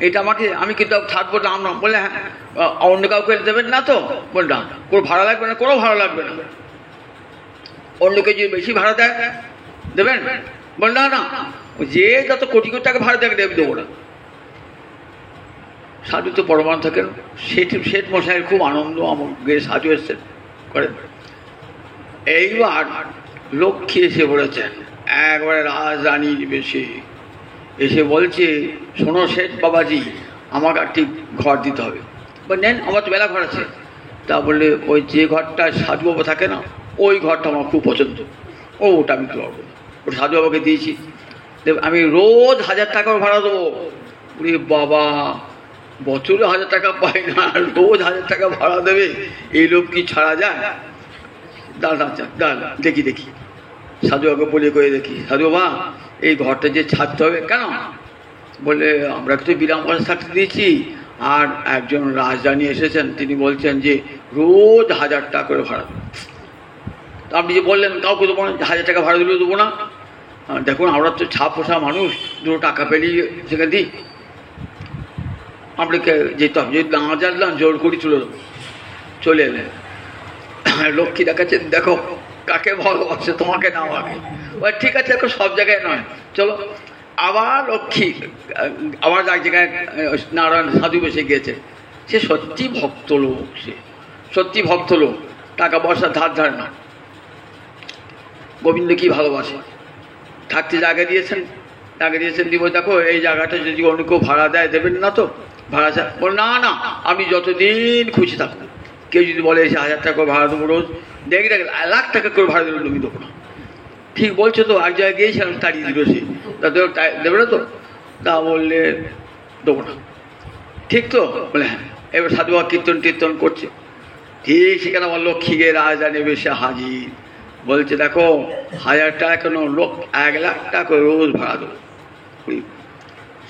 এটা আমাকে, আমি কিন্তু থাকবো না। আমরা বললে হ্যাঁ, অন্য কাউকে দেবেন না তো? বল না, কোনো ভাড়া লাগবে না, কোনো ভাড়া লাগবে না। অন্যকে যদি বেশি ভাড়া দেয় দেবেন? বল না না, যে যত কোটি কোটি টাকা ভাড়া দেয় দেবো না। সাধু তো পরমান থাকেন। শেঠ মশাইয়ের খুব আনন্দ, আমার গিয়ে সাধু এসছেন করেন। এইবার লক্ষ্মী এসে পড়েছেন একবারে রাজরানীর বেশে, এসে বলছে, শোনো শেঠ বাবাজি, আমাকে একটি ঘর দিতে হবে। নেন, আমার তো মেলা ঘর আছে। তা বললে, ওই যে ঘরটা সাধু বাবা থাকে না, ওই ঘরটা আমার খুব পছন্দ, ওটা আমি দিতে পারবো। ওটা সাধু বাবাকে দিয়েছি, আমি রোজ 1000 টাকা ভাড়া দেবো। বলি বাবা, বছরে 1000 টাকা পাই না, রোজ 1000 টাকা ভাড়া দেবে, এই লোক কি ছাড়া যায়? দাঁড়া দাঁড়া, দেখি সাধু বাবাকে বলে করে দেখি। সাধু বাবা, এই ঘরটা যে ছাড়তে হবে কেন? বলে, আমরা তো বিরাম পয়সা থাকতে দিয়েছি, আর একজন রাজরানী এসেছেন, তিনি বলছেন যে রোজ 1000 টাকা করে ভাড়া দেবেন। আপনি যে বললেন কাউকে দেবো না, 1000 টাকা ভাড়া দিলেও দেবো না। দেখুন, আমরা তো ছাপ পোষা মানুষ, 2 টাকা পেলেই সেখানে দিই। আপনাকে যেতে হবে, যদি না জানলাম জোর করি চলে এলেন। লক্ষ্মী দেখাচ্ছেন, দেখো কাকে ভালোবাসে, তোমাকে না আমাকে। ঠিক আছে, এখন সব জায়গায় নয়, চলো। আবার লক্ষ্মী আবার এক জায়গায় নারায়ণ সাধু বসে গিয়েছে। সে সত্যি ভক্ত লোক, সে সত্যি ভক্ত লোক, টাকা পয়সা ধার ধারে না। গোবিন্দ কি ভালোবাসে, থাকতে জায়গা দিয়েছেন দিব, দেখো এই জায়গাটা যদি অন্য কেউ ভাড়া দেয় দেবেন না তো? ভাড়া বল না না, আমি যতদিন খুশি থাকবো। কেউ যদি বলে এসে 1000 টাকা করে ভাড়া দেবো রোজ, দেখি 1 লাখ টাকা করে ভাড়া দেবো, তুমি দেবো না। ঠিক বলছো তো, এক জায়গায় গিয়েছিলাম, তাড়িয়ে দিল সে, দেবে না তো? তা বললে দেবো না। ঠিক তো? বলে হ্যাঁ। এবার সাধু বাবা কীর্তন করছে, ঠিক সেখানে আমার লক্ষ্মী গিয়ে রাজরানী বেশে হাজির। বলছে, দেখো 1000 টাকা কেন, লোক 1 লাখ টাকা করে রোজ ভাড়া দেবো।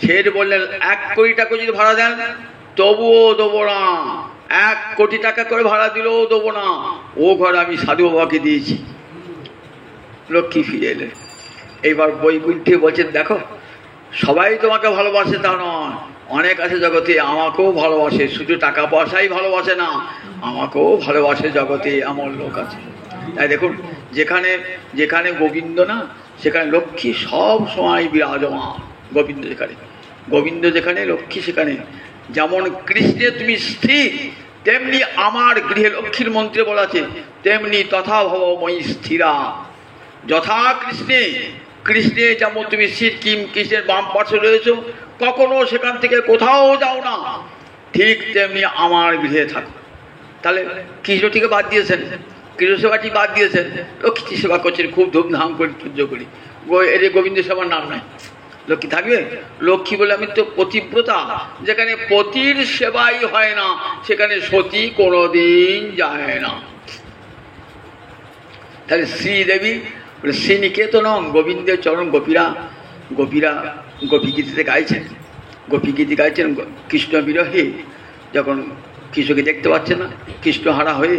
শেঠ বললেন, 1 কোটি টাকা যদি ভাড়া দেন তবুও দেবো না, 1 কোটি টাকা করে ভাড়া দিলেও দেবো না, ও ঘর আমি সাধু বাবাকে দিয়েছি। লক্ষ্মী ফিরে এলেন। এইবার বৈকুণ্ঠে বলছেন, দেখো সবাই তোমাকে ভালোবাসে তা নয়, অনেক আছে জগতে আমাকেও ভালোবাসে, শুধু টাকা পয়সাই ভালোবাসে না, আমাকেও ভালোবাসে জগতে, এমন লোক আছে। তাই দেখুন, যেখানে গোবিন্দ না, সেখানে লক্ষ্মী সব সময় বিরাজমান। গোবিন্দ যেখানে লক্ষ্মী সেখানে। যেমন কৃষ্ণে তুমি স্থির, তেমনি আমার গৃহে লক্ষ্মীর মন্ত্রে বলা আছে, তেমনি তথা ভব মই স্থিরা। যথা কৃষ্ণে যেমন তুমি স্থির, কৃষ্ণের বাম পাশে রয়েছ, কখনো সেখান থেকে কোথাও যাও না, ঠিক তেমনি আমার গৃহে থাকো। তাহলে কৃষ্ণটিকে বাদ দিয়েছেন, কৃষ্ণ সেবাটি বাদ দিয়েছেন, লক্ষ্মী সেবা করছেন খুব ধুমধাম করে, পুজো করি। এর গোবিন্দ সেবার নাম নাই, লক্ষ্মী থাকবে? লক্ষ্মী বলে আমি তো পতিব্রতা, যেখানে পতির সেবাই হয় না সেখানে সতী কোনোদিন যায় না। তাহলে শ্রীদেবী শ্রীনিকেতন গোবিন্দের চরণ গোপীরা গোপীগীতিতে গাইছেন, কৃষ্ণ বিরহে, যখন কৃষ্ণকে দেখতে পাচ্ছে না, কৃষ্ণহারা হয়ে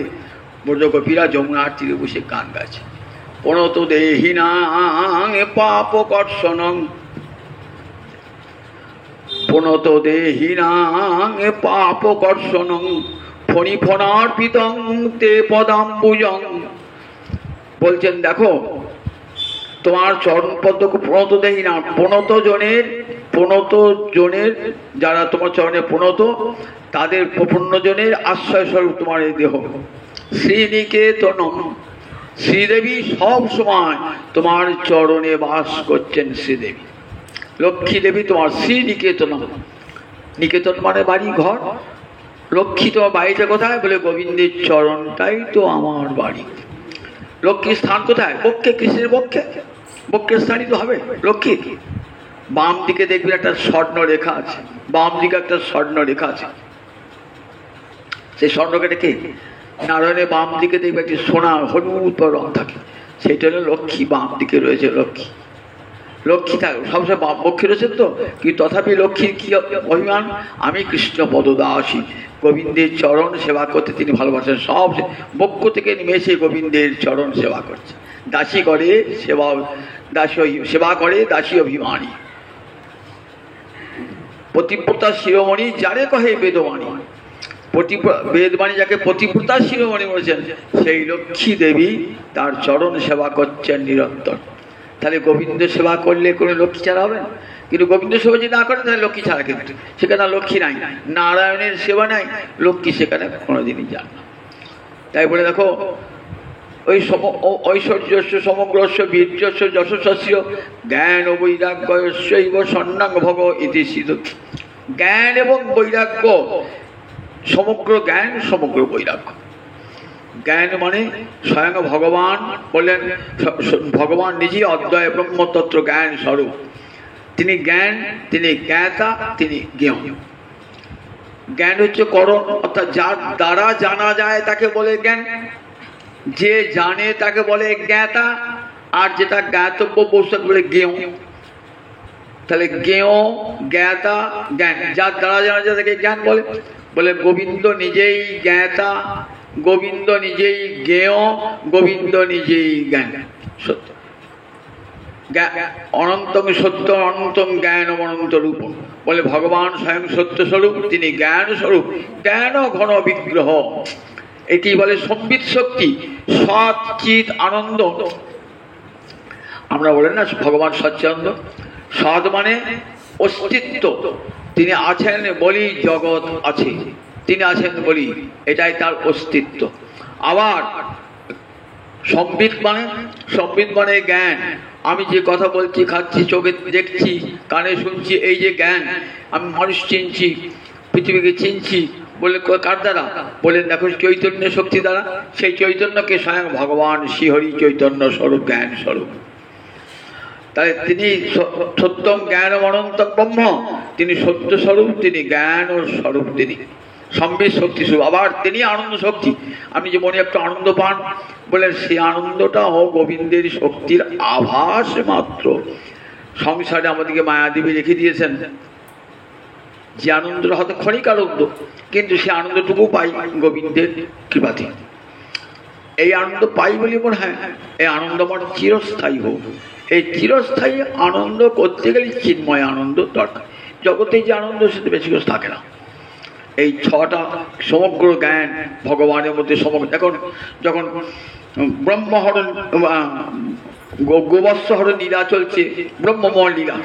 ব্রজ গোপীরা যমুনার তীরে বসে গান গাইছে। প্রণত দেহিনাং পাপ কর্ষণং, প্রণত দেহিনাং পাপ কর্ষণং, ফণিফণার্পিতং তে পদাম্বুজং। বলছেন, দেখো তোমার চরণ পদ্মকে প্রণত দেহি না, প্রণত জনের যারা তোমার চরণে প্রণত, তাদের প্রপন্ন জনের আশ্রয় স্বরূপ তোমার এই দেহ। শ্রীনিকেতনম, শ্রীদেবী সব সময় তোমার চরণে বাস করছেন। শ্রীদেবী লক্ষ্মী দেবী তোমার শ্রীনিকেতনম, নিকেতন মানে বাড়ি ঘর। লক্ষ্মী তোমার বাড়িটা কোথায়? বলে গোবিন্দের চরণটাই তো আমার বাড়ি। লক্ষ্মীর স্থান কোথায়? বক্ষে, কৃষ্ণের বক্ষের স্থানই তো হবে লক্ষ্মী। বাম দিকে দেখবি একটা স্বর্ণ রেখা আছে, বাম দিকে একটা স্বর্ণ রেখা আছে, সেই স্বর্ণরেখাটা কে? নারায়ণের বাম দিকে দেখবে একটি সোনা হলুদ রং থাকে, সেটা হলো লক্ষ্মী। বাম দিকে রয়েছে লক্ষ্মী থাকে সবসময় বাম পক্ষে রয়েছেন তো, কিন্তু তথাপি লক্ষ্মীর কি অভিমান? আমি কৃষ্ণ পদদাসী, গোবিন্দের চরণ সেবা করতে তিনি ভালোবাসেন। সব বক্ষ থেকে নেমে এসে গোবিন্দের চরণ সেবা করছে। দাসী করে সেবা, দাসী সেবা করে দাসী অভিমানী। পতিব্রতা শিরোমণি যারে কহে বেদবাণী, বেদবাণী যাকে পতিব্রতা শিরোমণি বলেছেন, সেই লক্ষ্মী দেবী তার চরণ সেবা করছেন নিরন্তর। তাহলে গোবিন্দ সেবা করলে কোনো লক্ষ্মী ছাড়া হবে না? কিন্তু গোবিন্দ সেবা যদি না করে তাহলে লক্ষ্মী ছাড়া, কিন্তু সেখানে লক্ষ্মী নাই, নারায়ণের সেবা নাই, লক্ষ্মী সেখানে কোনোদিনই যান না। তাই বলে দেখো, ওই ঐশ্বর্যস্য সমগ্রস্য বীর্যস্য যশস্য জ্ঞান ও বৈরাগ্যস্যৈব সন্ন্যাং ভগ ইতি সিদ্ধ। জ্ঞান এবং বৈরাগ্য, সমগ্র জ্ঞান সমগ্র বৈরাগ্য। জ্ঞান মানে স্বয়ং ভগবান বললেন, ভগবান নিজেই অদ্বয় ব্রহ্মতত্ত্ব জ্ঞান স্বরূপ। তিনি জ্ঞান, তিনি জ্ঞাতা, তিনি জ্ঞেয়। জ্ঞান হচ্ছে করণ, অর্থাৎ যার দ্বারা জানা যায় তাকে বলে জ্ঞান, যে জানে তাকে বলে জ্ঞাতা, আর যেটা জ্ঞাতব্য বস্তু বলে জ্ঞেয়। তাহলে জ্ঞেয়, জ্ঞাতা, জ্ঞান, যার দ্বারা জানা যায় তাকে জ্ঞান বলে। বলে গোবিন্দ নিজেই জ্ঞাতা, গোবিন্দ নিজেই জ্ঞেয়, গোবিন্দ নিজেই জ্ঞান। সত্য অনন্তম সত্য অনন্তম জ্ঞান অনন্ত রূপ। বলে ভগবান স্বয়ং সত্য স্বরূপ, তিনি জ্ঞান স্বরূপ, জ্ঞান ঘন বিগ্রহ। এটি বলে সম্বিত শক্তি, সৎ চিৎ আনন্দ। আমরা বলেন না ভগবান সচ্চিদানন্দ, সৎ মানে অস্তিত্ব, তিনি আছেন বলি জগৎ আছে, তিনি আছেন বলি, এটাই তার অস্তিত্ব। আবার সম্বিত মানে জ্ঞান। আমি যে কথা বলছি, খাচ্ছি, চোখে দেখছি, কানে শুনছি, এই যে জ্ঞান। আমি মানুষ চিনছি, পৃথিবীকে চিনছি, বলে কার দ্বারা? বলেন দেখো চৈতন্য শক্তি দ্বারা। সেই চৈতন্যকে স্বয়ং ভগবান শ্রীহরি চৈতন্য স্বরূপ, জ্ঞান স্বরূপ। তাই তিনি সত্যম জ্ঞান অনন্ত ব্রহ্ম, তিনি সত্য স্বরূপ, তিনি জ্ঞান ও স্বরূপ, তিনি সম্বিত শক্তি স্বরূপ। আবার তিনি আনন্দ শক্তি। আপনি যে মনে একটু আনন্দ পান, বলে সেই আনন্দটা ও গোবিন্দের শক্তির আভাস মাত্র। সংসারে আমাদেরকে মায়াদেবী রেখে দিয়েছেন যে আনন্দটা হয়তো ক্ষণিক আনন্দ, কিন্তু সে আনন্দটুকু পাই গোবিন্দের কৃপাতে। এই আনন্দ পাই বলি মনে হয় এই আনন্দ আমার চিরস্থায়ী হোক। এই চিরস্থায়ী আনন্দ করতে গেলে চিন্ময় আনন্দ দরকার। জগতে যে আনন্দ সেটা বেশি কিছু থাকে না। এই ছটা সমগ্র জ্ঞান ভগবানের মধ্যে সমগ্র। এখন যখন ব্রহ্মহরণ গোবৎসহরণ লীলা চলছে, ব্রহ্মমোহন লীলা,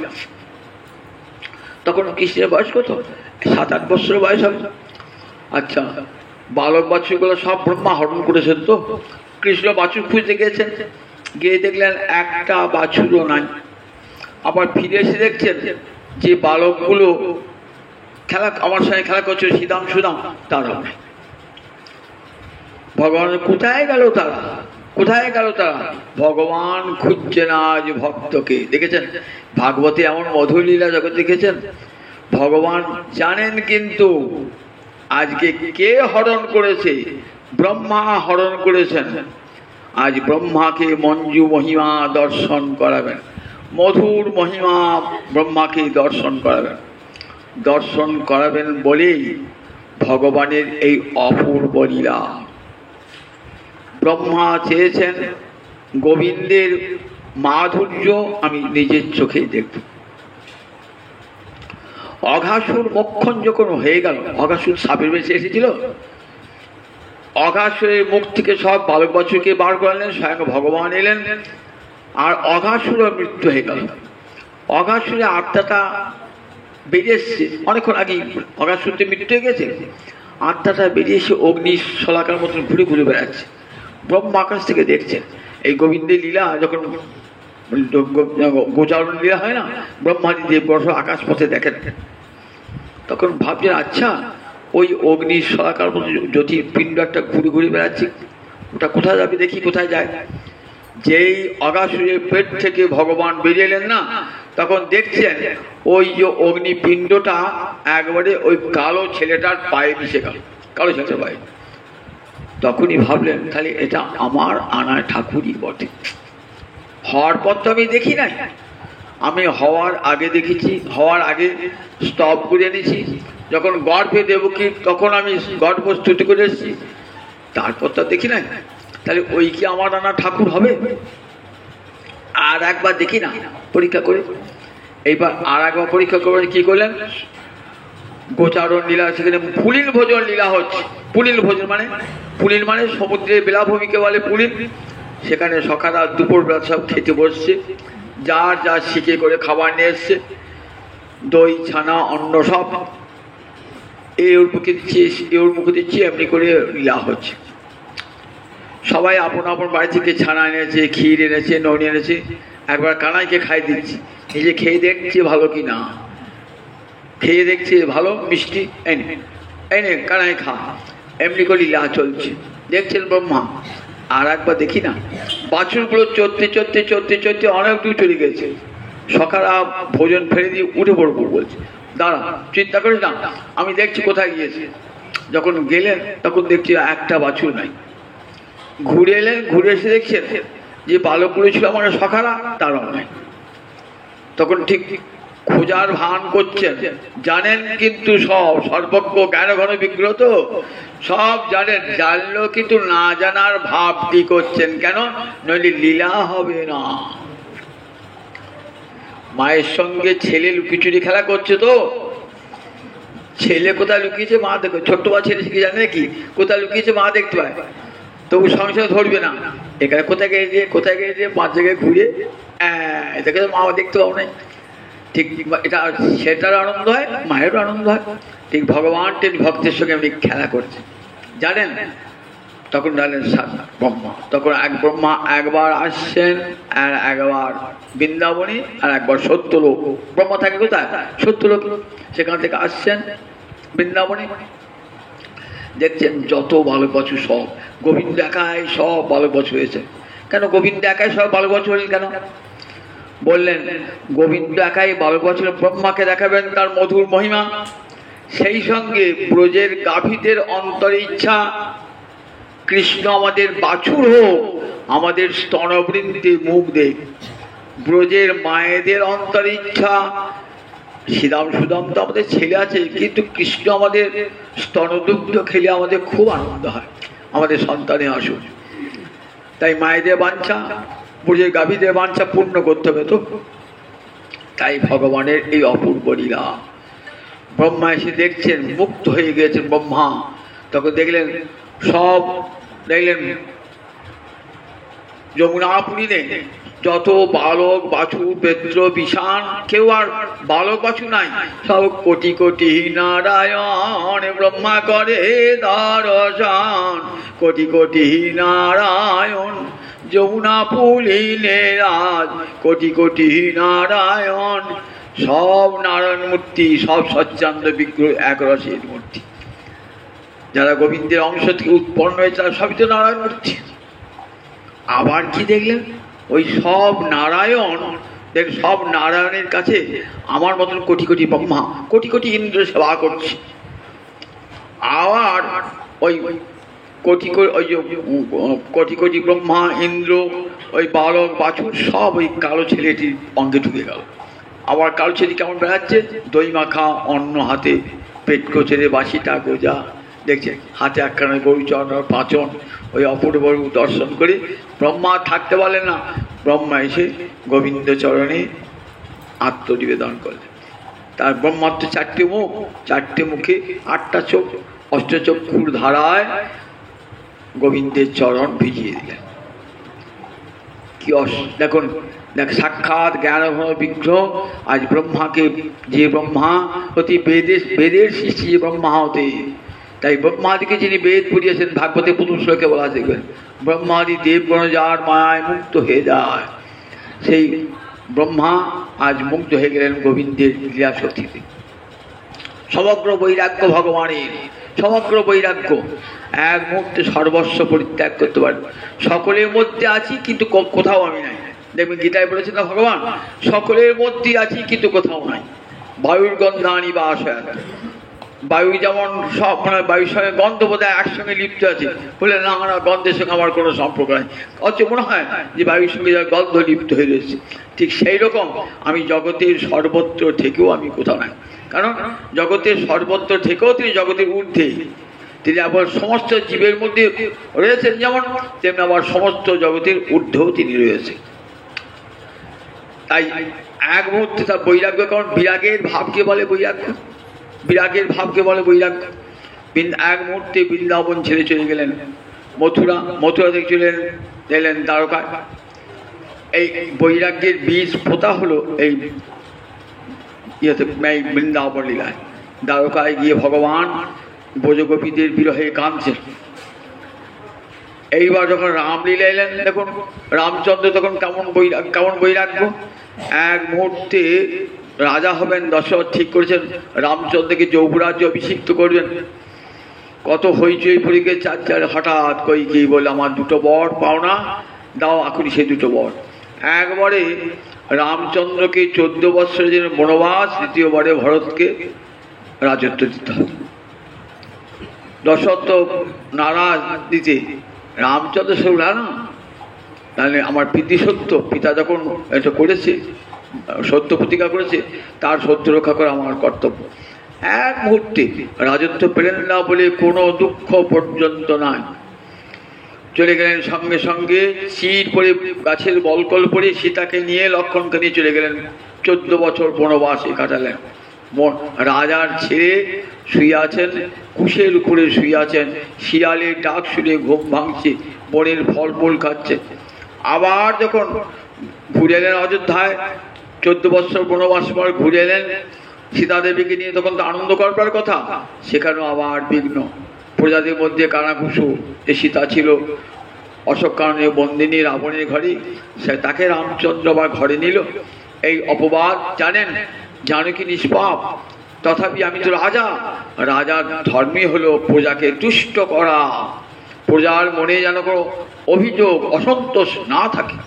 তখন কৃষ্ণের বয়স কত? 7-8 বছর বয়স হবে। আচ্ছা, বালক বাছুরগুলো সব ব্রহ্মা হরণ করেছেন। তো কৃষ্ণ বাছুর খুঁজতে গিয়েছেন, গিয়ে দেখলেন একটা বাছুরও নাই। আবার ফিরে এসে দেখছেন যে বালকগুলো খেলা আমার সঙ্গে খেলা করছে, শ্রীদাম সুদাম, তারাও নেই। ভগবান কোথায় গেল তারা? কোথায় গেল তারা? ভগবান খুঁজছে না আজ ভক্তকে। দেখেছেন ভাগবতে এমন মধুর লীলা জগৎ দেখেছেন? ভগবান জানেন, কিন্তু আজকে কে হরণ করেছে? ব্রহ্মা হরণ করেছেন। আজ ব্রহ্মাকে মঞ্জু মহিমা দর্শন করাবেন, মধুর মহিমা ব্রহ্মাকে দর্শন করাবেন। দর্শন করাবেন বলেই ভগবানের এই অপূর্ব লীলা। ব্রহ্মা চেয়েছেন গোবিন্দের মাধুর্য আমি নিজের চোখে দেখব। অঘাসুর মোক্ষণ যখন হয়ে গেল, অঘাসুর সাপের বেশি এসেছিল, অঘাসুরের মুখ থেকে সব বালক বাছুরকে বার করলেন, স্বয়ং ভগবান এলেন, আর অঘাসুরের মৃত্যু হয়ে গেল। অঘাসুরের আত্মাটা বেরিয়ে এসছে অনেকক্ষণ আগেই, অঘাসুরতে মৃত্যু হয়ে গেছে, আত্মাটা বেরিয়ে এসে অগ্নি শলাকার মতন ঘুরে ঘুরে বেড়াচ্ছে। ব্রহ্মা আকাশ থেকে দেখছেন এই গোবিন্দের লীলা। যখন গোচারণ লীলা হয় না, ব্রহ্মাজি যে বড় আকাশ পথে দেখেন, তখন ভাবছেন আচ্ছা ওই অগ্নি শলাকার মতো জ্যোতির্পিণ্ড একটা ঘুরে ঘুরে বেড়াচ্ছে, ওটা কোথায় যাবে দেখি কোথায় যায়। যেই অঘাসুরের পেট থেকে ভগবান বেরিয়ে এলেন না, তখন দেখছেন ওই যে অগ্নিপিণ্ডটা একবারে ওই কালো ছেলেটার পায়ে মিশে গেল, কালো ছেলেটার পায়ে। তখনই ভাবলেন তাহলে এটা আমার আনায় ঠাকুরই বটে। হওয়ার পর তো আমি দেখি নাই, আমি হওয়ার আগে দেখেছি, হওয়ার আগে স্তব করে এনেছি, যখন গর্ভে দেবকী তখন আমি গর্ভ স্তুতি করে এসেছি, তারপর তো দেখি না। তাহলে ওই কি আমার আনা ঠাকুর হবে? আর একবার দেখি না পরীক্ষা করে। এইবার আর একবার পরীক্ষা করবেন, কি করলেন? গোচারণ লীলা, সেখানে পুলিন ভোজন লীলা হচ্ছে। পুলিন ভোজন মানে, পুলিন মানে সমুদ্রের বেলাভূমিকে বলে পুলিন। সেখানে সকাল দুপুরবেলা সব খেতে বসছে, যার যা শিখে করে খাবার নিয়ে এসছে, দই ছানা অন্ন সব এ ওর মুখে দিচ্ছে, এ ওর মুখে দিচ্ছে, এমনি করে লীলা হচ্ছে। সবাই আপন আপন বাড়ি থেকে ছানা এনেছে, ক্ষীর এনেছে, ননি এনেছে, একবার কানাইকে খাই দিচ্ছি, নিজে খেয়ে দেখছে ভালো কি না, খেয়ে দেখছে ভালো, মিষ্টি, এনে এনে কানাই খা, এমনি করে লীলা চলছে। দেখছেন ব্রহ্মা। আর একবার দেখি না, বাছুরগুলো চড়তে চড়তে চড়তে চড়তে অনেক দূর চলে গেছে। সকাল ভোজন ফেলে দিয়ে উঠে পড়বো বলছে, দাঁড়া চিন্তা করিস না, আমি দেখছি কোথায় গিয়েছে। যখন গেলেন তখন দেখছি একটা বাছুর নাই। ঘুরে এলেন, ঘুরে এসে দেখছেন যে বালকগুলো ছিল আমার সকালা, তারাও নাই। তখন ঠিক খোঁজার ভান করছেন, জানেন কিন্তু সব সর্বজ্ঞ জ্ঞান ঘন বিগ্রহ তো সব জানেন, জানলেও কিন্তু না জানার ভাব কি করছেন, কেন? নইলে লীলা হবে না। মায়ের সঙ্গে ছেলে লুকিচুরি খেলা করছে তো, ছেলে কোথায় লুকিয়েছে মা দেখো, ছোট্ট বা ছেলে শিখে জানে নাকি কোথায় লুকিয়েছে মা দেখতে পায়, তবু সংসার ধরবে না। এখানে কোথায় গিয়ে কোথায় গিয়ে 5 জায়গায় ঘুরে এটাকে মা দেখতে পাবো না। ঠিক এটা সেটার আনন্দ হয়, মায়েরও আনন্দ হয়। ঠিক ভগবান ঠিক ভক্তের সঙ্গে এমনি খেলা করছে, জানেন। তখন জানেন ব্রহ্মা, তখন ব্রহ্মা একবার আসছেন, আর একবার বৃন্দাবনী, আর একবার সত্যলোক। ব্রহ্মা থাকে কোথায়? সত্যলোক। সেখান থেকে আসছেন বৃন্দাবনী। দেখছেন যত বালক বছর সব গোবিন্দ একাই সব বালক বছর হয়েছে। কেন গোবিন্দ একাই সব বালক বছর হলেন কেন? বললেন গোবিন্দ একাই বালক বছর ব্রহ্মাকে দেখাবেন তার মধুর মহিমা, সেই সঙ্গে ব্রজের গাভীদের অন্তরে ইচ্ছা কৃষ্ণ আমাদের বাছুর হোক, আমাদের স্তনবৃন্তে মুখ দেখ। ব্রজের মায়েদের অন্তরে ইচ্ছা শ্রীরাম সুদাম তো আমাদের ছেলে আছে, কিন্তু কৃষ্ণ আমাদের স্তনদুগ্ধ খেলে আমাদের খুব আনন্দ হয়, আমাদের সন্তানে আসুক। তাই মায়েদের বাঞ্ছা, ব্রজের গাভীদের বাঞ্ছা পূর্ণ করতে হবে তো। তাই ভগবানের এই অপূর্ব লীলা। ব্রহ্মা এসে দেখছেন, মুক্ত হয়ে গিয়েছেন ব্রহ্মা। তখন দেখলেন সব, দেখলেন যমুনা পুরীতে যত বালক বাছুর বেদ্র বিষাণ, কেউ আর বালক বাছুর নাই, সব কোটি কোটি নারায়ণ ব্রহ্মা করে দর্শন। কোটি কোটি নারায়ণ যমুনা পুলিনে রাজ, কোটি কোটি নারায়ণ, সব নারায়ণ মূর্তি, সব সচ্চান্দ বিগ্রহ, এক রসের মূর্তি। যারা গোবিন্দের অংশ থেকে উৎপন্ন হয়েছে তারা সবই তো নারায়ণ মূর্তি। আবার কি দেখলেন? ওই সব নারায়ণ, দেখ সব নারায়ণের কাছে আমার মতন কোটি কোটি ব্রহ্মা, কোটি কোটি ইন্দ্র সেবা করছে। আবার ওই কোটি কোটি কোটি ব্রহ্মা ইন্দ্র, ওই বালক বাছুর সব ওই কালো ছেলেটির অঙ্গে ঢুকে গেল। আবার কালো ছেলে কেমন বেড়াচ্ছে? দই মাখা অন্ন হাতে, পেট কোচেরে বাসিটা গোজা, দেখছে হাতে একখানা গরু চড়ানোর পাঁচন। ওই অপূর্ব দর্শন করে ব্রহ্মা থাকতে পারলেন না। ব্রহ্মা এসে গোবিন্দ চরণে আত্মনিবেদন করলেন। তার ব্রহ্মার তো 4টে মুখ, 4টে মুখে 8টা চোখ, অষ্টচক্ষুর ধারায় গোবিন্দের চরণ ভিজিয়ে দিলেন। কি দেখুন, দেখ সাক্ষাৎ জ্ঞানঘন বিগ্রহ। আজ ব্রহ্মাকে, যে ব্রহ্মা হতে বেদের সৃষ্টি, যে ব্রহ্মা হতে, তাই ব্রহ্মাদিকে যিনি বেদ পড়িয়েছেন, ভাগবতে প্রথম শ্লোকে বলা দেখবেন, ব্রহ্মাদি দেবগণ যার মায়ায় মুক্ত হয়ে যায়, সেই ব্রহ্মা আজ মুক্ত হয়ে গেলেন গোবিন্দের লীলা শক্তিতে। সমগ্র বৈরাগ্য ভগবানের, সমগ্র বৈরাগ্য, এক মুহূর্তে সর্বস্ব পরিত্যাগ করতে পারেন। সকলের মধ্যে আছি কিন্তু কোথাও আমি নাই। দেখবেন গীতায় বলেছেন না ভগবান, সকলের মধ্যে আছি কিন্তু কোথাও নাই। বায়ুর গন্ধানি বা আশয়, বায়ু যেমন সব মানে বায়ুর সঙ্গে গন্ধ বোধহয় একসঙ্গে লিপ্ত আছে, বলে না না গন্ধের সঙ্গে আমার কোনো সম্পর্ক নাই, অথচ মনে হয় যে বায়ুর সঙ্গে যা গন্ধ লিপ্ত হয়ে রয়েছে। ঠিক সেই রকম আমি জগতের সর্বত্র থেকেও আমি কোথাও নাই। কারণ জগতের সর্বত্র থেকেও তিনি জগতের ঊর্ধ্বে, তিনি আবার সমস্ত জীবের মধ্যে রয়েছেন যেমন, তেমনি আবার সমস্ত জগতের ঊর্ধ্বেও তিনি রয়েছে। তাই এক মুহূর্তে তার বৈরাগ্য, কারণ বিরাগের ভাবকে বলে বৈরাগ্য, বিরাগের ভাবকে বলে বৈরাগ্য। এক মুহূর্তে বৃন্দাবন ছেড়ে চলে গেলেন মথুরা থেকে চলে এলেন দ্বারকায়। এই বৈরাগ্যের বীজ পোতা হলো এই বৃন্দাবন লীলায়। দ্বারকায় গিয়ে ভগবান ব্রজগোপীদের বিরহে কাঁদছেন। এইবার যখন রামলীলা এলেন, দেখুন রামচন্দ্র তখন কেমন বৈরাগ্য। এক মুহূর্তে রাজা হবেন, দশরথ ঠিক করেছেন রামচন্দ্রকে যৌবরাজ্য অভিষিক্ত করবেন। কত হইচই পড়ে গিয়ে চার হঠাৎ কইকেয়ী বলে, আমার দুটো বর পাও না, দাও এখনই সেই দুটো বর। একবারে রামচন্দ্রকে 14 বৎসরের জন্য বনবাস, দ্বিতীয়বারে ভরতকে রাজত্ব দিতে হবে। দশরথ নারাজ দিতে, রামচন্দ্র সেগুলো না, তাহলে আমার পিতৃ সত্য, পিতা যখন এটা করেছে, সত্য প্রতিজ্ঞা করেছে, তার সত্য রক্ষা করা আমার কর্তব্য। এক মুহূর্তে রাজত্ব পেলেন না বলে কোনো দুঃখ পর্যন্ত নাই, চলে গেলেন সঙ্গে সঙ্গে চির পরে গাছের বলকল পরে সীতাকে নিয়ে লক্ষ্মণকে নিয়ে চলে গেলেন। 14 বছর বনবাসে কাটালেন। রাজার ছেড়ে শুয়ে আছেন, কুশের উপরে শুয়ে আছেন, শিয়ালের ডাক শুনে ঘুম ভাঙছে, বনের ফলমূল খাচ্ছে। আবার যখন ঘুরে এলেন অযোধ্যায়, 14 বছর বনবাস পর ঘুরে এলেন সীতা দেবীকে নিয়ে, তখন তো আনন্দ করবার কথা, সেখানেও আবার বিঘ্ন। প্রজাদের মধ্যে কানাঘুষো, যে সীতা ছিল অশোকারণ্যে বন্দিনী রাবণের ঘরে, সে তাকে রামচন্দ্র আবার ঘরে নিল। এই অপবাদ জানেন, জানকী নিষ্পাপ, তথাপি আমি তো রাজা, রাজার ধর্মই হলো প্রজাকে তুষ্ট করা, প্রজার মনে যেন কোনো অভিযোগ অসন্তোষ না থাকে।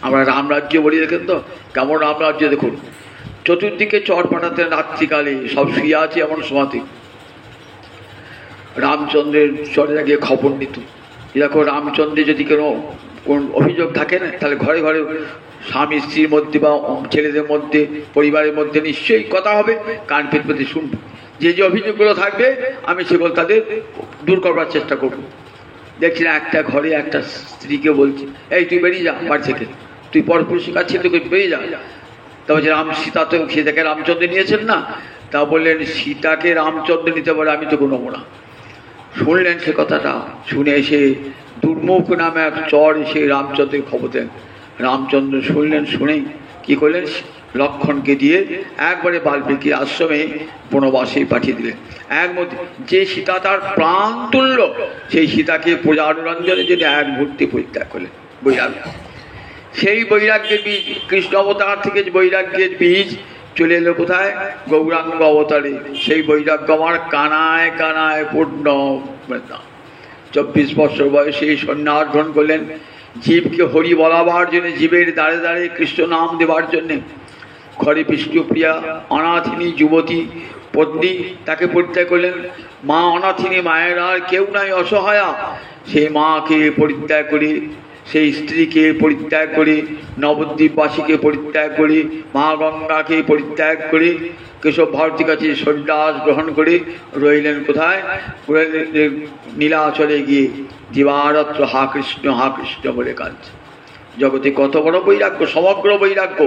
আমরা রামরাজ্য বলি, দেখেন তো কেমন রামরাজ্য, দেখুন চতুর্দিকে চর পাঠাতেন রাত্রিকালে, সব শুয়ে আছে এমন সময়তে রামচন্দ্রের চরে গিয়ে খবর নিত। এরকম রামচন্দ্রের যদি কোনো অভিযোগ থাকে না, তাহলে ঘরে ঘরে স্বামী স্ত্রীর মধ্যে বা ছেলেদের মধ্যে পরিবারের মধ্যে নিশ্চয়ই কথা হবে, কান পেতে শুনবে। যে যে অভিযোগগুলো থাকবে আমি সেগুলো তাদের দূর করবার চেষ্টা করব। দেখছি না একটা ঘরে একটা স্ত্রীকে বলছি, এই তুই বেরিয়ে যা বাড়ি থেকে, তুই পরপুরুষের কাছে তোকে বেরিয়ে যা। তা বলছে সীতা তো সীতাকে রামচন্দ্র নিয়েছেন না, তা বললেন সীতাকে রামচন্দ্র নিতে পারে, আমি তো কোনো না। শুনলেন সে কথাটা, শুনে এসে দুর্মুখ নামে এক চর এসে রামচন্দ্রের খবর দেন। রামচন্দ্র শুনলেন, শুনেই কি করলেন, লক্ষ্মণকে দিয়ে একবারে বাল্মীকি আশ্রমে বনবাসে পাঠিয়ে দিলেন। এক মধ্যে যে সীতা তার প্রাণ তুল্য, সেই সীতাকে প্রজানুরঞ্জনের জন্য এক মুহূর্তে পরিত্যাগ করলেন। বৈরাগ্য, সেই বৈরাগ্যের বীজ, কৃষ্ণ অবতার থেকে বৈরাগ্যের বীজ চলে এলো কোথায়, গৌরাঙ্গ অবতারে। সেই বৈরাগ্য আমার কানায় কানায় পূর্ণ। 24 বছর বয়সে সন্ন্যাস গ্রহণ করলেন, জীবকে হরি বলাবার জন্য, জীবের দ্বারে দ্বারে কৃষ্ণ নাম দেবার জন্যে। ঘরে বিষ্ণুপ্রিয়া অনাথিনী যুবতী পত্নী, তাকে পরিত্যাগ করলেন। মা অনাথিনী, মায়ের আর কেউ নাই, অসহায়া, সেই মাকে পরিত্যাগ করে, সেই স্ত্রীকে পরিত্যাগ করে, নবদ্বীপবাসীকে পরিত্যাগ করে, মা গঙ্গাকে পরিত্যাগ করে, কেশব ভারতীর কাছে সন্ন্যাস গ্রহণ করে রইলেন কোথায়, নীলাচলে গিয়ে দিবারাত্র হা কৃষ্ণ বলে কাঁদছে। জগতে কত বড় বৈরাগ্য, সমগ্র বৈরাগ্য,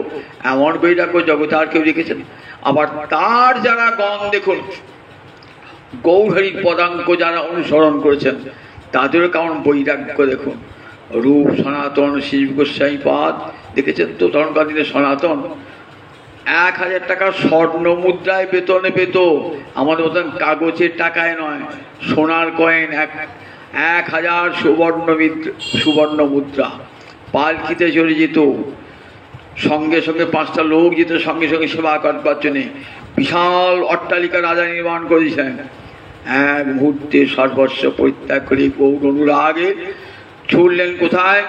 এমন বৈরাগ্য জগতে আর কেউ দেখেছেন? আবার তার যারা গণ দেখুন, গৌরহরির পদাঙ্ক যারা অনুসরণ করেছেন, তাদেরও কেমন বৈরাগ্য দেখুন। রূপ সনাতন শিব গোস্বাই পাদ দেখেছেন তো, তখনকার দিনে সনাতন 1000 টাকা স্বর্ণ মুদ্রায় বেতনে পেত, আমাদের মতন কাগজের টাকায় নয়, সোনার কয়েন 1000 সুবর্ণ মুদ্রা। পালকিতে চলে যেত, সঙ্গে সঙ্গে 5টা লোক যেত সঙ্গে সঙ্গে সেবা করবার জন্যে। বিশাল অট্টালিকা রাজা নির্মাণ করেছেন। এক মুহূর্তে সর্বস্ব পরিত্যাগ করে গৌর অনুরাগে ছুটলেন কোথায়,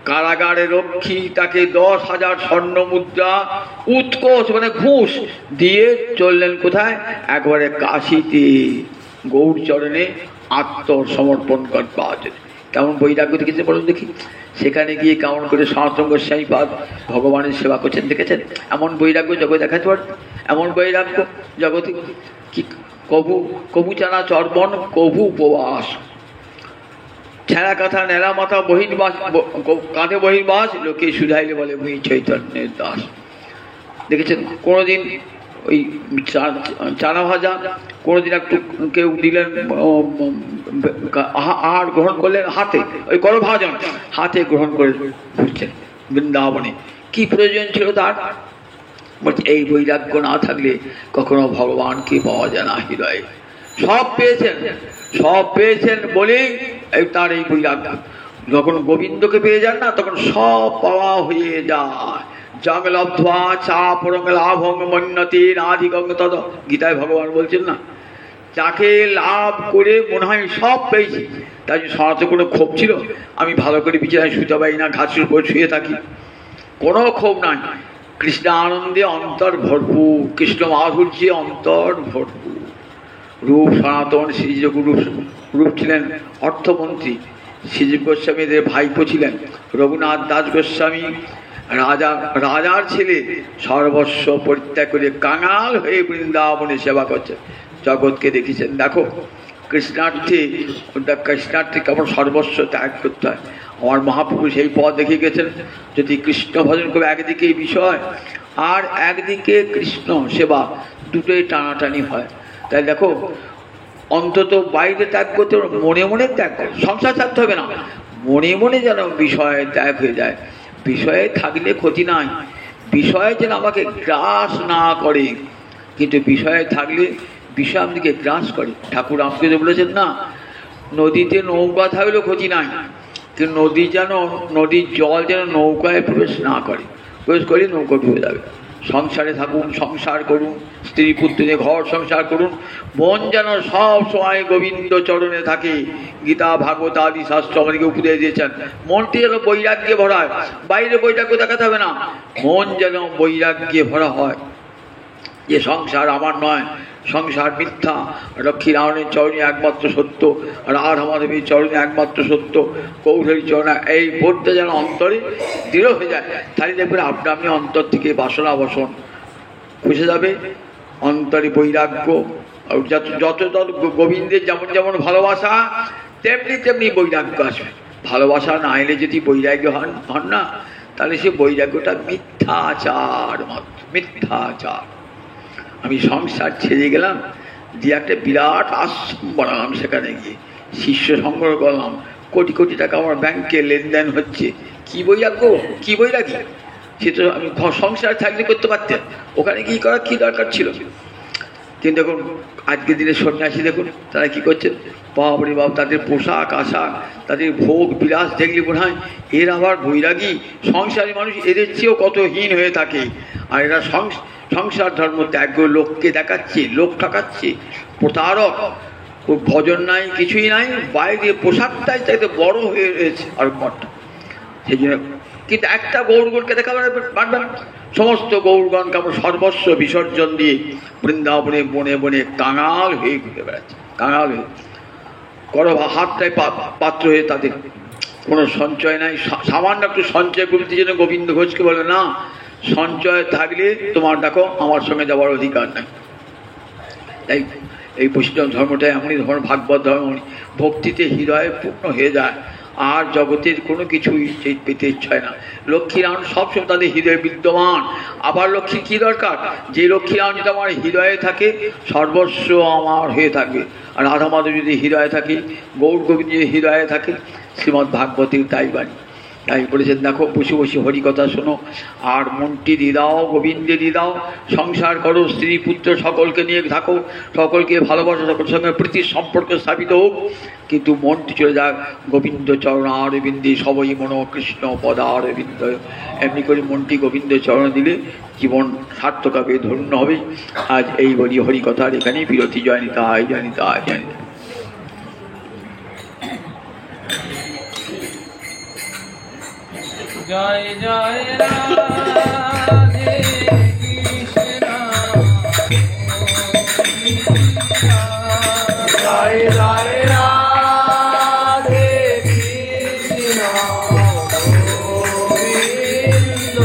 কারাগারে রক্ষী তাকে 10,000 স্বর্ণ মুদ্রা উৎকোচ মানে ঘুষ দিয়ে চললেন কোথায়, একবারে কাশীতে গৌর চরণে আত্মসমর্পণ করবার জন্য। কেমন বৈরাগ্য দেখেছে বলুন দেখি? সেখানে গিয়ে কেমন করে সনাতন গোস্বামী পাদ ভগবানের সেবা করছেন দেখেছেন? এমন বৈরাগ্য জগৎ দেখাতে পারেন? এমন বৈরাগ্য জগতে কি কবু কবুচানা চর্বণ কবু উপবাস, ছেঁড়া কাঁথা নেড়া মাথা বহির্বাস, কাঁধে বহির্বাস, লোকে শুধাইলে বলে মুই চৈতন্যের দাস। দেখেছেন কোনোদিন ওই চানা ভাজা কোনোদিন একটু কেউ দিলেন, আহার গ্রহণ করলেন হাতে, ওই করো ভাজন হাতে গ্রহণ করে ঘুরছেন বৃন্দাবনে, কি প্রয়োজন ছিল তার? বলছে এই বৈরাগ্য না থাকলে কখনো ভগবানকে পাওয়া যায় না হৃদয়ে। সব পেয়েছেন বলেই তার এই বৈরাগ্য। যখন গোবিন্দকে পেয়ে যান না তখন সব পাওয়া হয়ে যায়। জগ লব্ধ্বা চাপরং লাভং মন্যতে নাধিগং তদ, গীতায় ভগবান বলছেন না, যাকে লাভ করে মনে হয় সব পেয়েছি, তাই সনাতে কোনো ক্ষোভ ছিল? আমি ভালো করে বিছানায় শুতে পারি না, ঘাসের উপর শুয়ে থাকি, কোনো ক্ষোভ নাই। কৃষ্ণ আনন্দে অন্তর ভরপুর, কৃষ্ণ মাধুর্যে অন্তর ভরপুর। রূপ সনাতন শ্রীযোগ রূপ ছিলেন অর্থমন্ত্রী, শ্রীযোগ গোস্বামীদের ভাইপো ছিলেন রঘুনাথ দাস গোস্বামী, রাজার ছেলে, সর্বস্ব পরিত্যাগ করে কাঙাল হয়ে বৃন্দাবনে সেবা করছেন। জগৎকে দেখেছেন, দেখো কৃষ্ণার্থে কেমন সর্বস্ব ত্যাগ করতে হয়। আমার মহাপ্রভু সেই পথ দেখে গেছেন। যদি কৃষ্ণ ভজন করে একদিকে বিষয় আর একদিকে কৃষ্ণ সেবা, দুটোই টানাটানি হয়। তাই দেখো অন্তত বাইরে ত্যাগ করতে মনে মনে ত্যাগ করে, সংসার ছাড়তে হবে না, মনে মনে যেন বিষয় ত্যাগ হয়ে যায়। বিষয়ে থাকলে ক্ষতি নাই, বিষয় যেন আমাকে গ্রাস না করে, কিন্তু বিষয়ে থাকলে বিষয় আমাদেরকে গ্রাস করে। ঠাকুর রামকৃষ্ণ বলেছেন না, নদীতে নৌকা থাকলেও ক্ষতি নাই, কিন্তু নদীর জল যেন নৌকায় প্রবেশ না করে, প্রবেশ করলে নৌকা ডুবে যাবে। সংসারে থাকুন, সংসার করুন, স্ত্রী পুত্র নিয়ে ঘর সংসার করুন, মন যেন সব সময় গোবিন্দ চরণে থাকে। গীতা ভাগবত আদি শাস্ত্র আমাদেরকে উপদেশ দিয়েছেন, মনটি যেন বৈরাগ্যে ভরা হয়। বাইরে বৈরাগ্য দেখাতে হবে না, মন যেন বৈরাগ্যে ভরা হয়, যে সংসার আমার নয়, সংসার মিথ্যা, লক্ষ্মী রাবণের চরণে একমাত্র সত্য, রাধা মাধবীর চরণে একমাত্র সত্য, কৌশলী চরণে, এই বোধটা যেন অন্তরে দৃঢ় হয়ে যায়। তাহলে দেখবেন আপনি অন্তর থেকে বাসনা বসন খুঁজে যাবে, অন্তরে বৈরাগ্য। যত গোবিন্দের যেমন যেমন ভালোবাসা তেমনি তেমনি বৈরাগ্য আসবে। ভালোবাসা না এলে যদি বৈরাগ্য হন না, তাহলে সে বৈরাগ্যটা মিথ্যাচার মাত্র, মিথ্যাচার। আমি সংসার ছেড়ে গেলাম, দিয়ে একটা বিরাট আশ্রম বানালাম, সেখানে গিয়ে শিষ্য সংগ্রহ করলাম, কোটি কোটি টাকা আমার ব্যাংকে লেনদেন হচ্ছে। কি বৈরাগ্য, কি বৈরাগী! সে তো আমি সংসার থাকলে করতে পারতেন, ওখানে কি করার কি দরকার ছিল? কিন্তু দেখুন আজকের দিনে সন্ন্যাসী দেখুন তারা কি করছেন, বাবরে বাব, তাদের পোশাক আশাক, তাদের ভোগ বিলাস দেখলে মনে হয় এর আবার বৈরাগী। সংসারী মানুষ এদের চেয়েও কত হীন হয়ে থাকে, আর এরা সংসার ধর্ম ত্যাগ লোককে দেখাচ্ছে, লোক ঠকাচ্ছে, প্রতারক। ভজন নাই, কিছুই নাই, বাইরে পোশাকটাই চাইতে বড় হয়ে রয়েছে আর মঠটা। সেই জন্য কিন্তু একটা গৌরগণকে দেখা পারবেন, সমস্ত গৌরগণকে আমরা সর্বস্ব বিসর্জন দিয়ে বৃন্দাবনে বনে বনে কাঙাল হয়ে ঘুরে বেড়াচ্ছে, কাঙাল হয়ে হাতটায় পাত্র হয়ে, তাদের কোনো সঞ্চয় নাই। সামান্য একটু সঞ্চয় করতে জন্য গোবিন্দ ঘোষকে বলে না, সঞ্চয় থাকলে তোমার দেখো আমার সঙ্গে যাওয়ার অধিকার নাই। তাই এই বৈষ্ণব ধর্মটাই এমনই ধর্ম, ভাগবত ধর্ম, ভক্তিতে হৃদয়ে পূর্ণ হয়ে যায়, আর জগতের কোনো কিছুই পেতে ইচ্ছা হয় না। লক্ষ্মীরাম সবসময় তাদের হৃদয়ে বিদ্যমান। আবার লক্ষ্মীর কি দরকার? যে লক্ষ্মীরাম যদি আমার হৃদয়ে থাকে, সর্বস্ব আমার হয়ে থাকবে। আর রাধা মাধব যদি হৃদয়ে থাকে, গৌর গোবিন্দ যদি হৃদয়ে থাকে, শ্রীমদ্ ভাগবতের তাই বাণী। তাই বলেছেন দেখো, বসে বসে হরিকথা শোনো আর মনটি দিয়ে দাও, গোবিন্দে দিয়ে দাও, সংসার করো, স্ত্রী পুত্র সকলকে নিয়ে থাকো, সকলকে ভালোবাসো, সকলের সঙ্গে প্রীতির সম্পর্ক স্থাপিত হোক, কিন্তু মনটি চলে যাক গোবিন্দ চরণারবিন্দে, সবই মনো কৃষ্ণ পদারবিন্দ। এমনি করে মনটি গোবিন্দ চরণ দিলে জীবন সার্থক হবে, ধন্য হবে। আজ এই বলি হরিকথার এখানেই বিরতি। জয় নিতাই, জয় নিতাই, জয় নিতাই। জয় জয় রাধে কৃষ্ণ, জয় জয় রাধে কৃষ্ণ গোবিন্দ,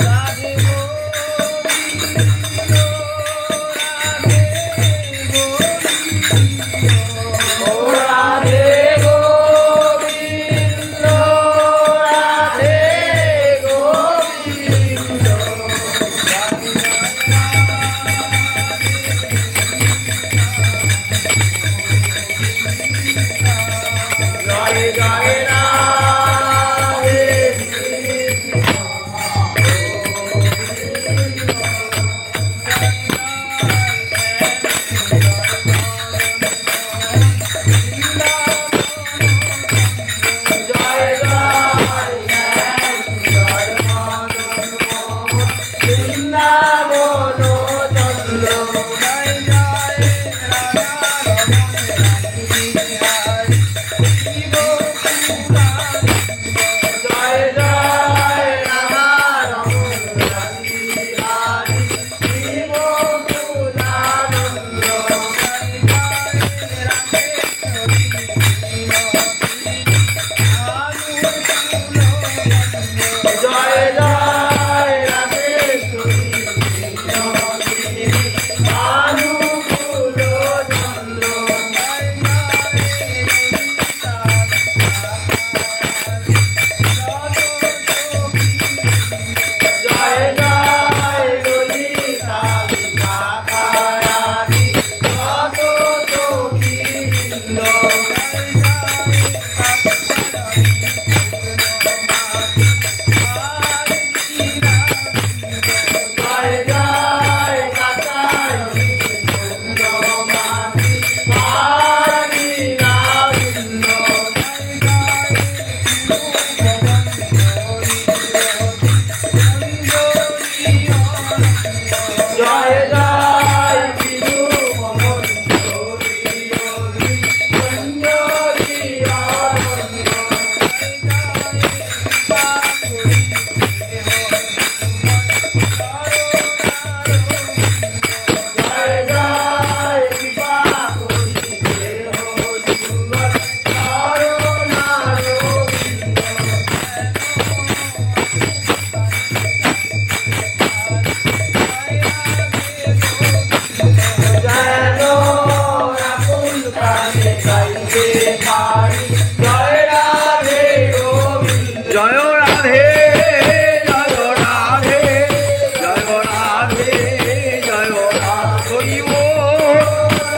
রাধে গোবিন্দ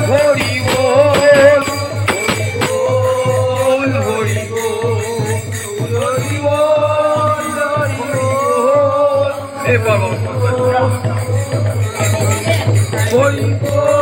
হরি বল হরি বল হরি বল এ বাবা হরি বল